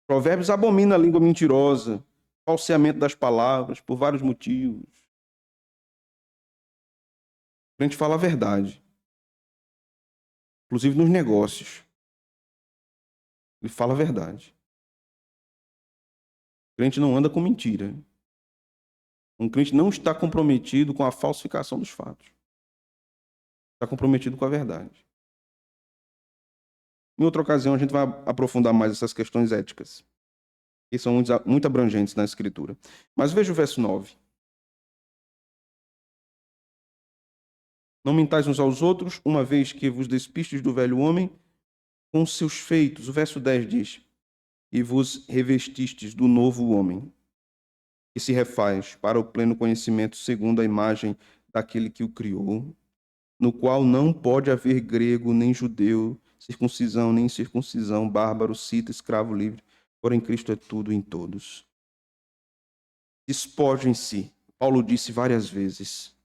Provérbios abomina a língua mentirosa, falseamento das palavras, por vários motivos. A gente fala a verdade. Inclusive nos negócios. Ele fala a verdade. O crente não anda com mentira. Um crente não está comprometido com a falsificação dos fatos. Está comprometido com a verdade. Em outra ocasião, a gente vai aprofundar mais essas questões éticas, que são muito abrangentes na Escritura. Mas veja o verso 9. Não mentais uns aos outros, uma vez que vos despistes do velho homem com seus feitos. O verso 10 diz, e vos revestistes do novo homem, que se refaz para o pleno conhecimento segundo a imagem daquele que o criou, no qual não pode haver grego nem judeu, circuncisão nem incircuncisão, bárbaro, cita, escravo livre, porém Cristo é tudo em todos. Despojem-se, Paulo disse várias vezes.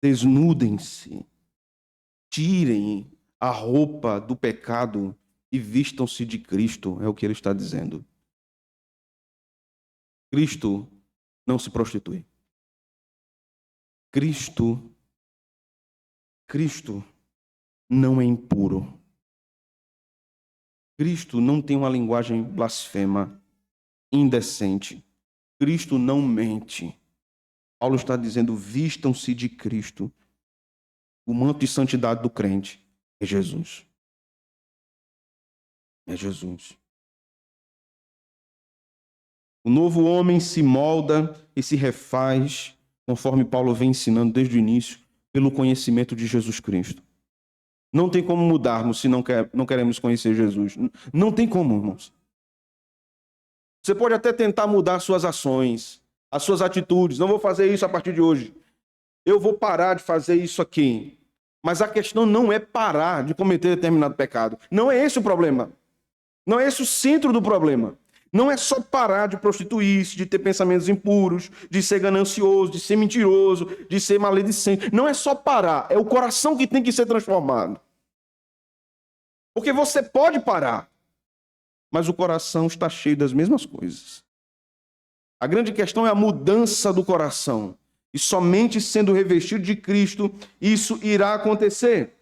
Desnudem-se, tirem a roupa do pecado e vistam-se de Cristo, é o que ele está dizendo. Cristo não se prostitui. Cristo não é impuro. Cristo não tem uma linguagem blasfema, indecente. Cristo não mente. Paulo está dizendo, vistam-se de Cristo. O manto de santidade do crente é Jesus. É Jesus. O novo homem se molda e se refaz, conforme Paulo vem ensinando desde o início, pelo conhecimento de Jesus Cristo. Não tem como mudarmos se não queremos conhecer Jesus. Não tem como, irmãos. Você pode até tentar mudar suas ações, as suas atitudes. Não vou fazer isso a partir de hoje. Eu vou parar de fazer isso aqui. Mas a questão não é parar de cometer determinado pecado. Não é esse o problema. Não é esse o centro do problema. Não é só parar de prostituir-se, de ter pensamentos impuros, de ser ganancioso, de ser mentiroso, de ser maledicente. Não é só parar, é o coração que tem que ser transformado. Porque você pode parar, mas o coração está cheio das mesmas coisas. A grande questão é a mudança do coração. E somente sendo revestido de Cristo, isso irá acontecer.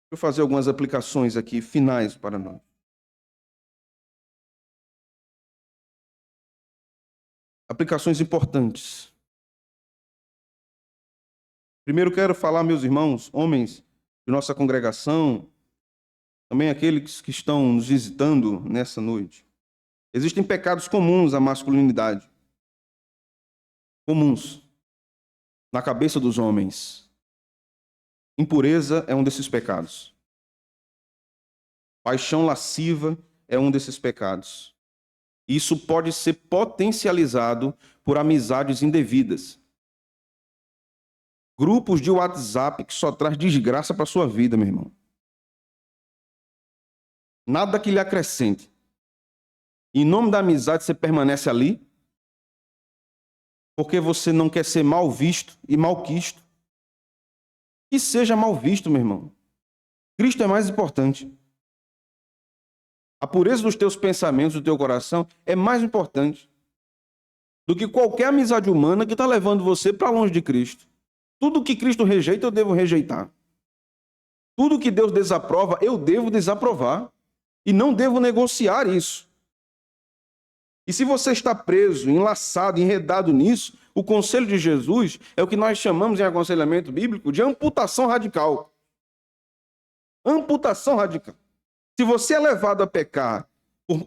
Deixa eu fazer algumas aplicações aqui, finais para nós. Aplicações importantes. Primeiro quero falar, meus irmãos, homens de nossa congregação, também aqueles que estão nos visitando nessa noite. Existem pecados comuns à masculinidade. Comuns. Na cabeça dos homens. Impureza é um desses pecados. Paixão lasciva é um desses pecados. Isso pode ser potencializado por amizades indevidas. Grupos de WhatsApp que só traz desgraça para a sua vida, meu irmão. Nada que lhe acrescente. Em nome da amizade você permanece ali porque você não quer ser mal visto e malquisto. Que seja mal visto, meu irmão. Cristo é mais importante. A pureza dos teus pensamentos, do teu coração, é mais importante do que qualquer amizade humana que está levando você para longe de Cristo. Tudo que Cristo rejeita, eu devo rejeitar. Tudo que Deus desaprova, eu devo desaprovar. E não devo negociar isso. E se você está preso, enlaçado, enredado nisso, o conselho de Jesus é o que nós chamamos em aconselhamento bíblico de amputação radical. Amputação radical. Se você é levado a pecar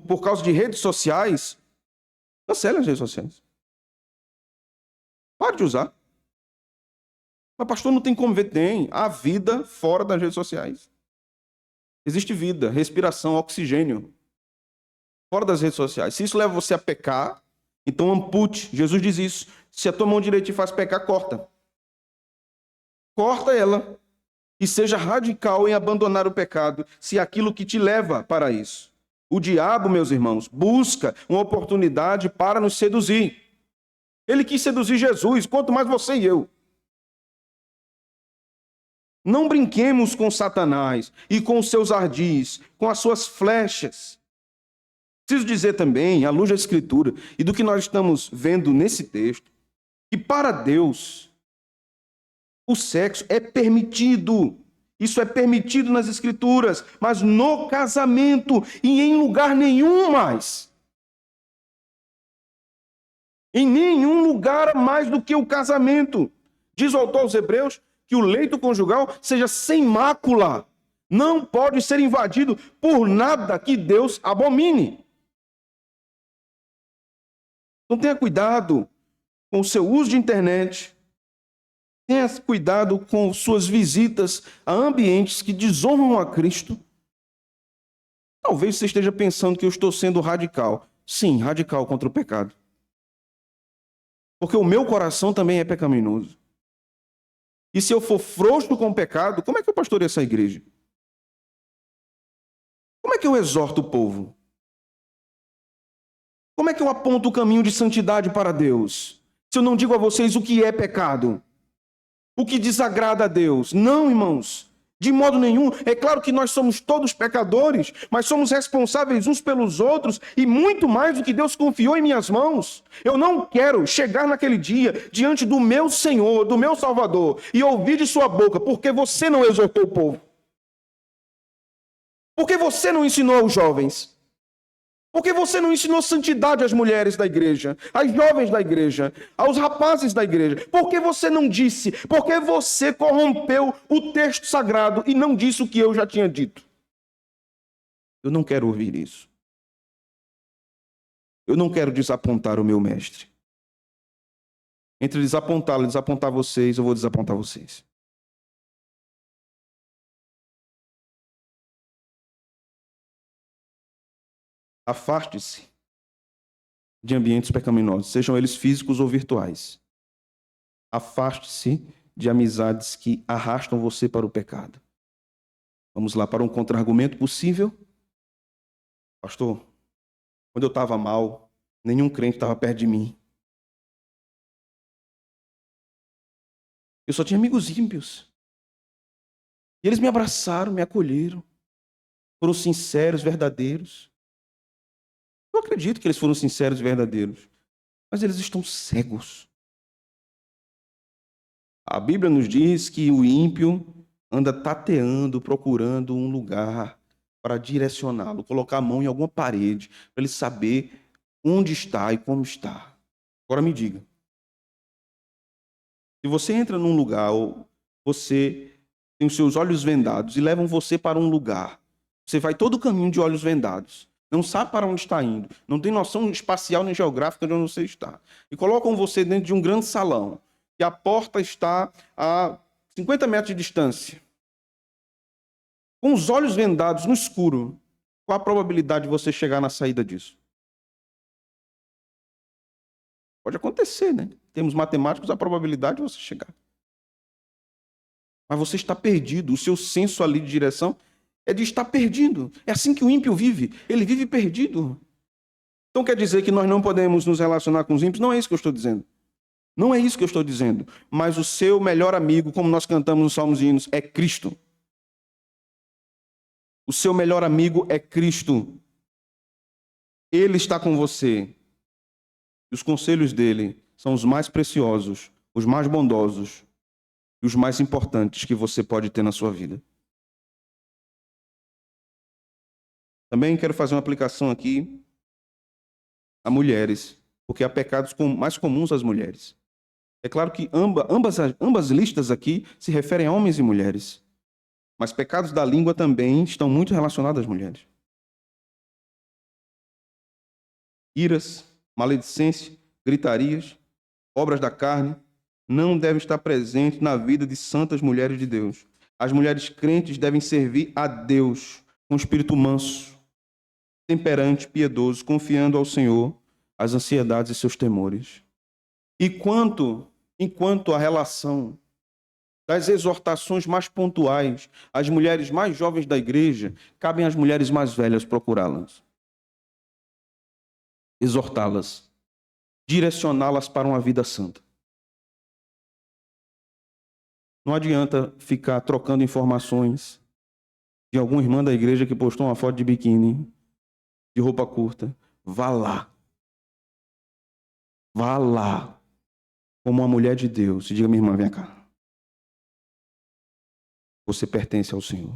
por causa de redes sociais, cancele as redes sociais. Pare de usar. Mas pastor, não tem como ver? Tem. Há vida fora das redes sociais. Existe vida, respiração, oxigênio. Fora das redes sociais. Se isso leva você a pecar, então ampute. Jesus diz isso. Se a tua mão direita te faz pecar, corta. Corta ela. E seja radical em abandonar o pecado, se é aquilo que te leva para isso. O diabo, meus irmãos, busca uma oportunidade para nos seduzir. Ele quis seduzir Jesus, quanto mais você e eu. Não brinquemos com Satanás e com os seus ardis, com as suas flechas. Preciso dizer também, à luz da Escritura e do que nós estamos vendo nesse texto, que para Deus o sexo é permitido. Isso é permitido nas Escrituras, mas no casamento e em lugar nenhum mais. Em nenhum lugar mais do que o casamento. Diz o autor aos Hebreus que o leito conjugal seja sem mácula. Não pode ser invadido por nada que Deus abomine. Então tenha cuidado com o seu uso de internet. Tenha cuidado com suas visitas a ambientes que desonram a Cristo. Talvez você esteja pensando que eu estou sendo radical. Sim, radical contra o pecado. Porque o meu coração também é pecaminoso. E se eu for frouxo com o pecado, como é que eu pastoreio essa igreja? Como é que eu exorto o povo? Como é que eu aponto o caminho de santidade para Deus? Se eu não digo a vocês o que é pecado? O que desagrada a Deus? Não, irmãos. De modo nenhum. É claro que nós somos todos pecadores, mas somos responsáveis uns pelos outros e muito mais do que Deus confiou em minhas mãos. Eu não quero chegar naquele dia diante do meu Senhor, do meu Salvador, e ouvir de sua boca: porque você não exortou o povo? Porque você não ensinou aos jovens? Porque você não ensinou santidade às mulheres da igreja, às jovens da igreja, aos rapazes da igreja? Porque você não disse? Porque você corrompeu o texto sagrado e não disse o que eu já tinha dito? Eu não quero ouvir isso. Eu não quero desapontar o meu mestre. Entre desapontá-lo e desapontar vocês, eu vou desapontar vocês. Afaste-se de ambientes pecaminosos, sejam eles físicos ou virtuais. Afaste-se de amizades que arrastam você para o pecado. Vamos lá para um contra-argumento possível. Pastor, quando eu estava mal, nenhum crente estava perto de mim. Eu só tinha amigos ímpios. E eles me abraçaram, me acolheram. Foram sinceros, verdadeiros. Eu acredito que eles foram sinceros e verdadeiros. Mas eles estão cegos. A Bíblia nos diz que o ímpio anda tateando, procurando um lugar para direcioná-lo, colocar a mão em alguma parede, para ele saber onde está e como está. Agora me diga. Se você entra num lugar, ou você tem os seus olhos vendados e levam você para um lugar, você vai todo o caminho de olhos vendados, não sabe para onde está indo, não tem noção espacial nem geográfica de onde você está, e colocam você dentro de um grande salão, e a porta está a 50 metros de distância, com os olhos vendados no escuro, qual a probabilidade de você chegar na saída disso? Pode acontecer, né? Em termos matemáticos, a probabilidade de você chegar. Mas você está perdido. O seu senso ali de direção é de estar perdido. É assim que o ímpio vive. Ele vive perdido. Então quer dizer que nós não podemos nos relacionar com os ímpios? Não é isso que eu estou dizendo. Não é isso que eu estou dizendo. Mas o seu melhor amigo, como nós cantamos nos Salmos e Hinos, é Cristo. O seu melhor amigo é Cristo. Ele está com você. E os conselhos dele são os mais preciosos, os mais bondosos e os mais importantes que você pode ter na sua vida. Também quero fazer uma aplicação aqui a mulheres, porque há pecados mais comuns às mulheres. É claro que ambas listas aqui se referem a homens e mulheres, mas pecados da língua também estão muito relacionados às mulheres. Iras, maledicência, gritarias, obras da carne, não devem estar presentes na vida de santas mulheres de Deus. As mulheres crentes devem servir a Deus com espírito manso, temperante, piedoso, confiando ao Senhor as ansiedades e seus temores. E enquanto a relação das exortações mais pontuais às mulheres mais jovens da igreja, cabem às mulheres mais velhas procurá-las, exortá-las, direcioná-las para uma vida santa. Não adianta ficar trocando informações de alguma irmã da igreja que postou uma foto de biquíni, de roupa curta. Vá lá. Vá lá. Como uma mulher de Deus. E diga, minha irmã, vem cá. Você pertence ao Senhor.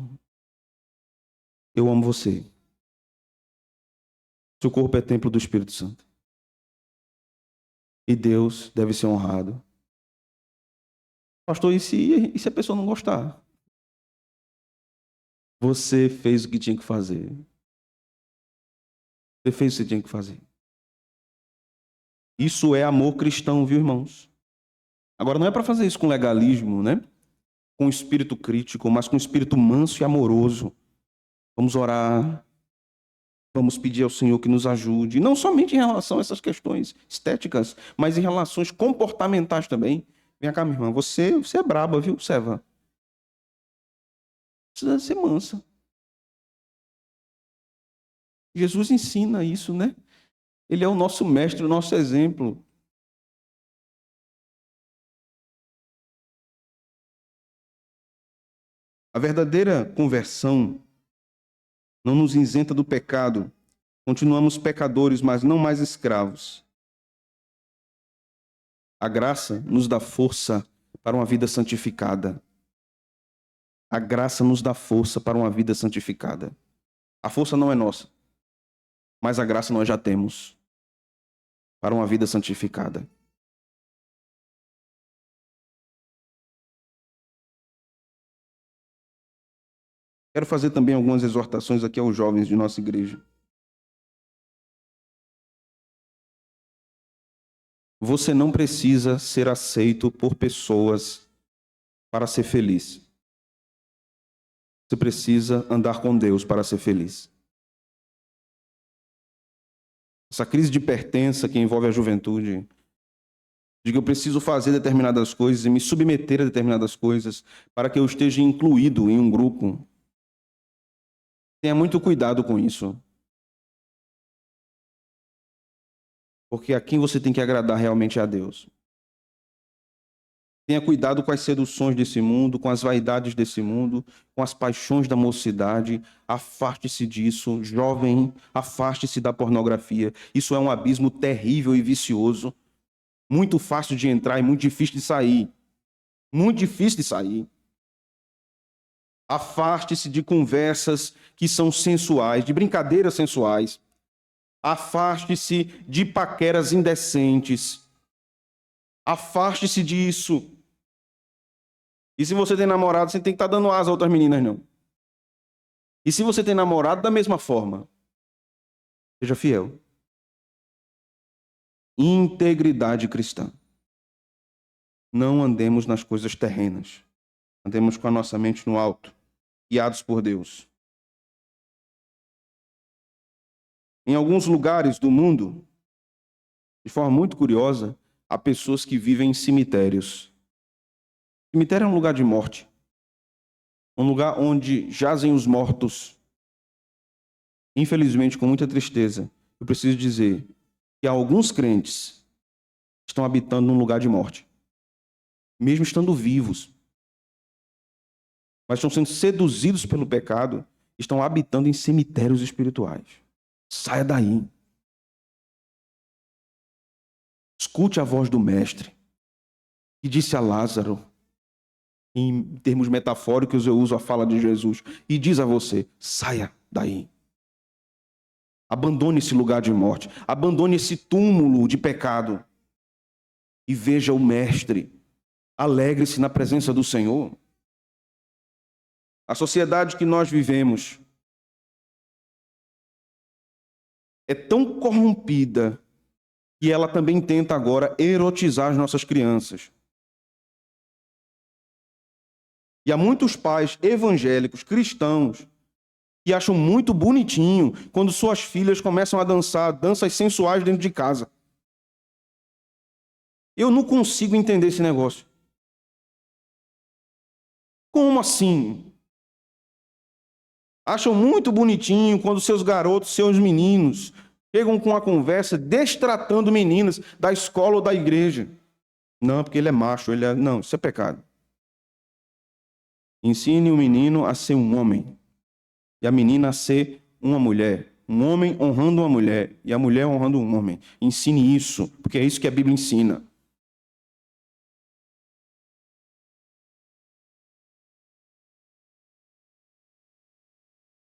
Eu amo você. Seu corpo é templo do Espírito Santo. E Deus deve ser honrado. Pastor, e se a pessoa não gostar? Você fez o que tinha que fazer. Você fez o que tinha que fazer. Isso é amor cristão, viu, irmãos? Agora, não é para fazer isso com legalismo, né? Com espírito crítico, mas com espírito manso e amoroso. Vamos orar. Vamos pedir ao Senhor que nos ajude, não somente em relação a essas questões estéticas, mas em relações comportamentais também. Vem cá, minha irmã, você é braba, viu, Seva? Precisa ser mansa. Jesus ensina isso, né? Ele é o nosso mestre, o nosso exemplo. A verdadeira conversão não nos isenta do pecado. Continuamos pecadores, mas não mais escravos. A graça nos dá força para uma vida santificada. A graça nos dá força para uma vida santificada. A força não é nossa, mas a graça nós já temos para uma vida santificada. Quero fazer também algumas exortações aqui aos jovens de nossa igreja. Você não precisa ser aceito por pessoas para ser feliz. Você precisa andar com Deus para ser feliz. Essa crise de pertença que envolve a juventude, de que eu preciso fazer determinadas coisas e me submeter a determinadas coisas para que eu esteja incluído em um grupo. Tenha muito cuidado com isso. Porque a quem você tem que agradar realmente é a Deus. Tenha cuidado com as seduções desse mundo, com as vaidades desse mundo, com as paixões da mocidade. Afaste-se disso, jovem, afaste-se da pornografia. Isso é um abismo terrível e vicioso. Muito fácil de entrar e muito difícil de sair. Muito difícil de sair. Afaste-se de conversas que são sensuais, de brincadeiras sensuais. Afaste-se de paqueras indecentes. Afaste-se disso. E se você tem namorado, você tem que estar dando asa a outras meninas, não. E se você tem namorado, da mesma forma. Seja fiel. Integridade cristã. Não andemos nas coisas terrenas. Andemos com a nossa mente no alto, guiados por Deus. Em alguns lugares do mundo, de forma muito curiosa, há pessoas que vivem em cemitérios. Cemitério é um lugar de morte. Um lugar onde jazem os mortos. Infelizmente, com muita tristeza, eu preciso dizer que alguns crentes estão habitando num lugar de morte. Mesmo estando vivos. Mas estão sendo seduzidos pelo pecado, estão habitando em cemitérios espirituais. Saia daí. Escute a voz do Mestre, que disse a Lázaro, em termos metafóricos eu uso a fala de Jesus, e diz a você, saia daí. Abandone esse lugar de morte, abandone esse túmulo de pecado e veja o Mestre. Alegre-se na presença do Senhor. A sociedade que nós vivemos é tão corrompida que ela também tenta agora erotizar as nossas crianças. E há muitos pais evangélicos, cristãos, que acham muito bonitinho quando suas filhas começam a dançar danças sensuais dentro de casa. Eu não consigo entender esse negócio. Como assim? Acham muito bonitinho quando seus garotos, seus meninos, chegam com a conversa destratando meninas da escola ou da igreja. Não, porque ele é macho, ele é... Não, isso é pecado. Ensine o menino a ser um homem e a menina a ser uma mulher. Um homem honrando uma mulher e a mulher honrando um homem. Ensine isso, porque é isso que a Bíblia ensina.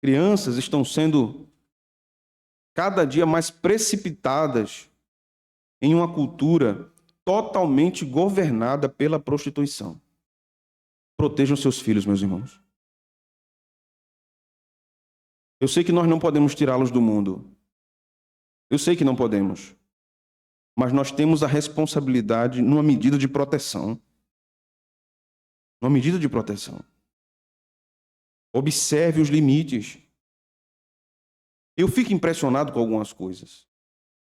Crianças estão sendo cada dia mais precipitadas em uma cultura totalmente governada pela prostituição. Protejam seus filhos, meus irmãos. Eu sei que nós não podemos tirá-los do mundo. Eu sei que não podemos. Mas nós temos a responsabilidade numa medida de proteção. Numa medida de proteção. Observe os limites. Eu fico impressionado com algumas coisas.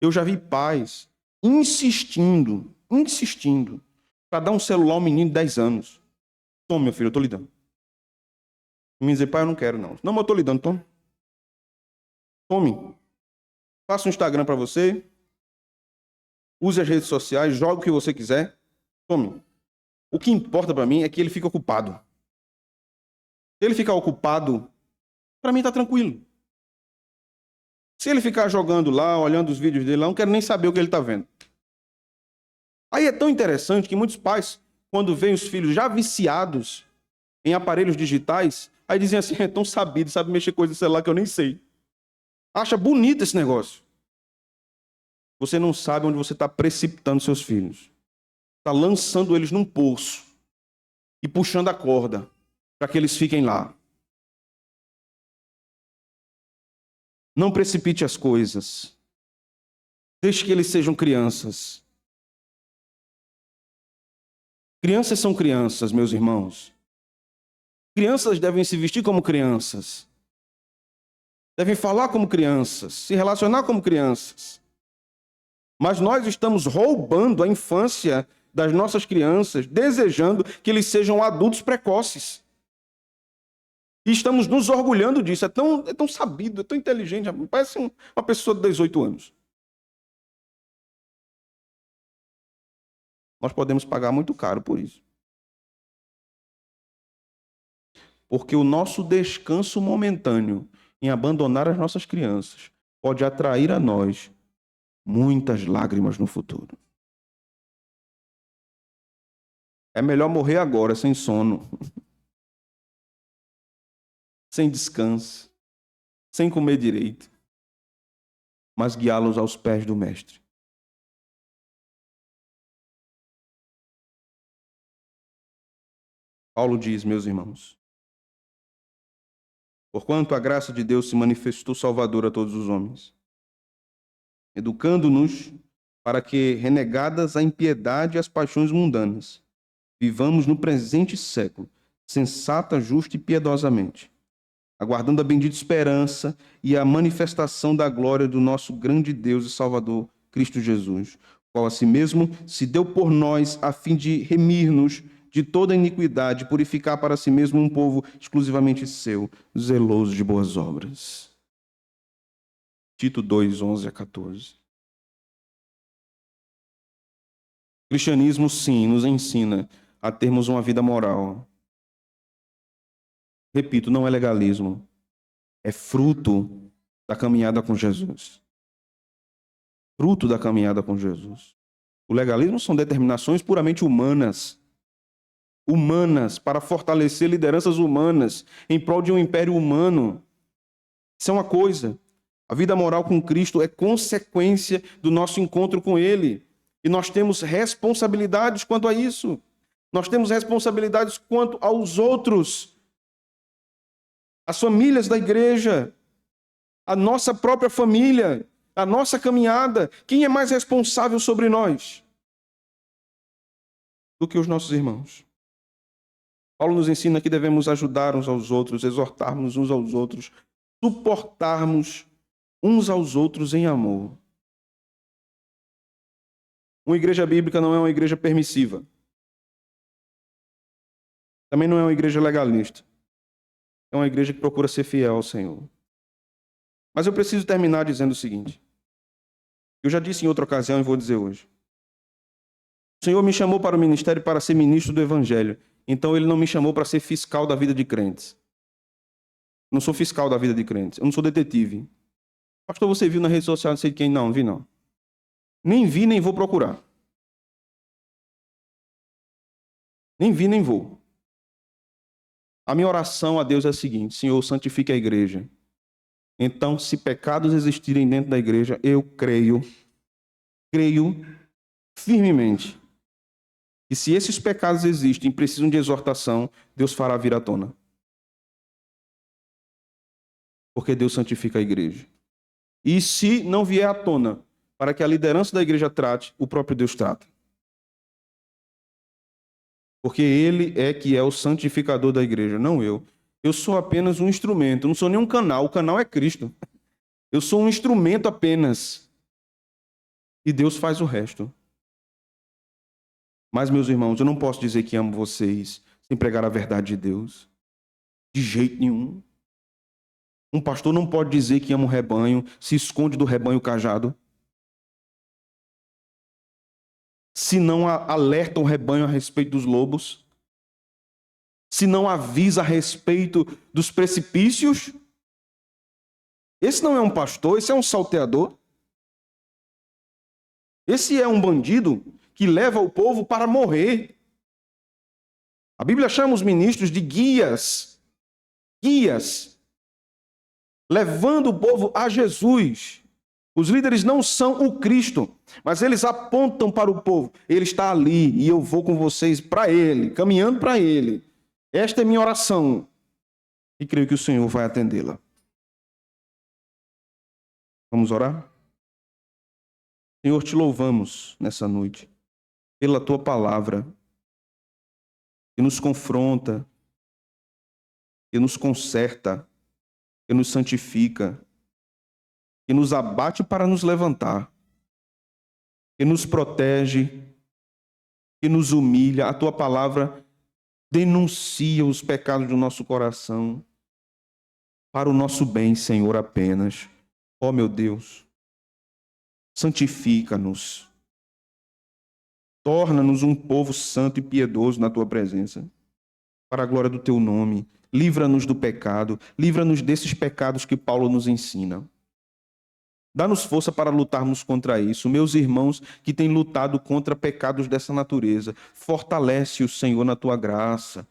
Eu já vi pais insistindo, para dar um celular a um menino de 10 anos. Toma, meu filho, eu estou lhe dando. Me dizer, pai, eu não quero, não. Não, mas eu estou lhe dando, tome. Tome. Faça um Instagram para você. Use as redes sociais, jogue o que você quiser. Tome. O que importa para mim é que ele fique ocupado. Se ele ficar ocupado, para mim está tranquilo. Se ele ficar jogando lá, olhando os vídeos dele lá, eu não quero nem saber o que ele está vendo. Aí é tão interessante que muitos pais, quando veem os filhos já viciados em aparelhos digitais, aí dizem assim, é tão sabido, sabe mexer coisa no celular que eu nem sei. Acha bonito esse negócio. Você não sabe onde você está precipitando seus filhos. Está lançando eles num poço e puxando a corda para que eles fiquem lá. Não precipite as coisas. Deixe que eles sejam crianças. Crianças são crianças, meus irmãos. Crianças devem se vestir como crianças. Devem falar como crianças, se relacionar como crianças. Mas nós estamos roubando a infância das nossas crianças, desejando que eles sejam adultos precoces. E estamos nos orgulhando disso. É tão sabido, é tão inteligente. Parece uma pessoa de 18 anos. Nós podemos pagar muito caro por isso. Porque o nosso descanso momentâneo em abandonar as nossas crianças pode atrair a nós muitas lágrimas no futuro. É melhor morrer agora, sem sono, sem descanso, sem comer direito, mas guiá-los aos pés do Mestre. Paulo diz, meus irmãos, porquanto a graça de Deus se manifestou salvadora a todos os homens, educando-nos para que, renegadas a impiedade e as paixões mundanas, vivamos no presente século, sensata, justa e piedosamente, aguardando a bendita esperança e a manifestação da glória do nosso grande Deus e Salvador, Cristo Jesus, qual a si mesmo se deu por nós a fim de remir-nos de toda iniquidade, purificar para si mesmo um povo exclusivamente seu, zeloso de boas obras. Tito 2, 11 a 14. O cristianismo, sim, nos ensina a termos uma vida moral. Repito, não é legalismo. É fruto da caminhada com Jesus. Fruto da caminhada com Jesus. O legalismo são determinações puramente humanas. Humanas, para fortalecer lideranças humanas, em prol de um império humano. Isso é uma coisa. A vida moral com Cristo é consequência do nosso encontro com Ele. E nós temos responsabilidades quanto a isso. Nós temos responsabilidades quanto aos outros. As famílias da igreja, a nossa própria família, a nossa caminhada. Quem é mais responsável sobre nós do que os nossos irmãos? Paulo nos ensina que devemos ajudar uns aos outros, exortarmos uns aos outros, suportarmos uns aos outros em amor. Uma igreja bíblica não é uma igreja permissiva. Também não é uma igreja legalista. É uma igreja que procura ser fiel ao Senhor. Mas eu preciso terminar dizendo o seguinte. Eu já disse em outra ocasião e vou dizer hoje. O Senhor me chamou para o ministério para ser ministro do Evangelho. Então Ele não me chamou para ser fiscal da vida de crentes. Eu não sou fiscal da vida de crentes. Eu não sou detetive. Pastor, você viu na rede social, não sei de quem? Não, vi não. Nem vi, nem vou procurar. Nem vi, nem vou. A minha oração a Deus é a seguinte: Senhor, santifique a igreja. Então, se pecados existirem dentro da igreja, eu creio firmemente que se esses pecados existem e precisam de exortação, Deus fará vir à tona. Porque Deus santifica a igreja. E se não vier à tona, para que a liderança da igreja trate, o próprio Deus trata. Porque Ele é que é o santificador da igreja, não eu. Eu sou apenas um instrumento, eu não sou nem um canal, o canal é Cristo. Eu sou um instrumento apenas. E Deus faz o resto. Mas, meus irmãos, eu não posso dizer que amo vocês sem pregar a verdade de Deus. De jeito nenhum. Um pastor não pode dizer que ama o rebanho, se esconde do rebanho o cajado. Se não alerta o rebanho a respeito dos lobos. se não avisa a respeito dos precipícios? Esse não é um pastor, esse é um salteador. Esse é um bandido que leva o povo para morrer. A Bíblia chama os ministros de guias. Guias. Levando o povo a Jesus. Os líderes não são o Cristo, mas eles apontam para o povo. Ele está ali e eu vou com vocês para ele, caminhando para ele. Esta é minha oração. E creio que o Senhor vai atendê-la. Vamos orar? Senhor, te louvamos nessa noite pela tua palavra que nos confronta, que nos conserta, que nos santifica, que nos abate para nos levantar, que nos protege, que nos humilha. A tua palavra denuncia os pecados do nosso coração para o nosso bem, Senhor, apenas. Ó meu Deus, santifica-nos. Torna-nos um povo santo e piedoso na tua presença, para a glória do teu nome. Livra-nos do pecado, livra-nos desses pecados que Paulo nos ensina. Dá-nos força para lutarmos contra isso. Meus irmãos que têm lutado contra pecados dessa natureza, fortalece o Senhor na tua graça,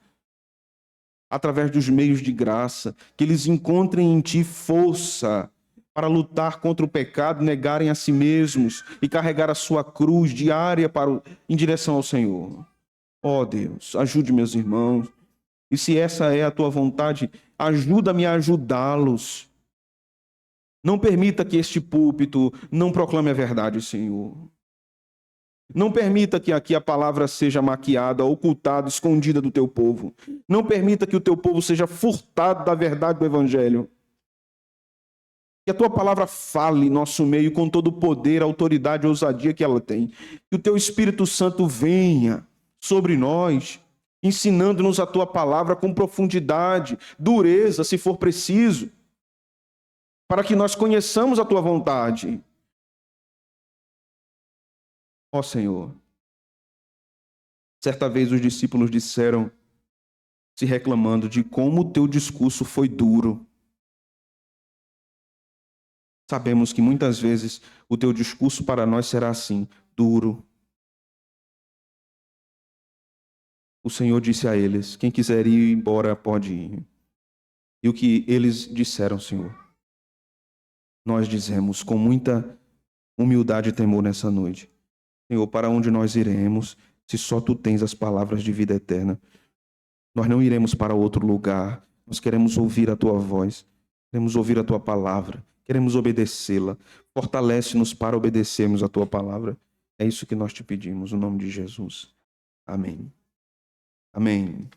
através dos meios de graça, que eles encontrem em ti força para lutar contra o pecado, negarem a si mesmos e carregar a sua cruz diária em direção ao Senhor. Ó Deus, ajude meus irmãos. E se essa é a tua vontade, ajuda-me a ajudá-los. Não permita que este púlpito não proclame a verdade, Senhor. Não permita que aqui a palavra seja maquiada, ocultada, escondida do teu povo. Não permita que o teu povo seja furtado da verdade do Evangelho. Que a tua palavra fale em nosso meio com todo o poder, autoridade e ousadia que ela tem. Que o teu Espírito Santo venha sobre nós, ensinando-nos a tua palavra com profundidade, dureza, se for preciso, para que nós conheçamos a tua vontade. Ó Senhor, certa vez os discípulos disseram, se reclamando de como o teu discurso foi duro. Sabemos que muitas vezes o teu discurso para nós será assim, duro. O Senhor disse a eles, quem quiser ir embora pode ir. E o que eles disseram, Senhor, nós dizemos com muita humildade e temor nessa noite. Senhor, para onde nós iremos, se só tu tens as palavras de vida eterna? Nós não iremos para outro lugar. Nós queremos ouvir a tua voz, queremos ouvir a tua palavra, queremos obedecê-la. Fortalece-nos para obedecermos a tua palavra. É isso que nós te pedimos, no nome de Jesus. Amém. Amém.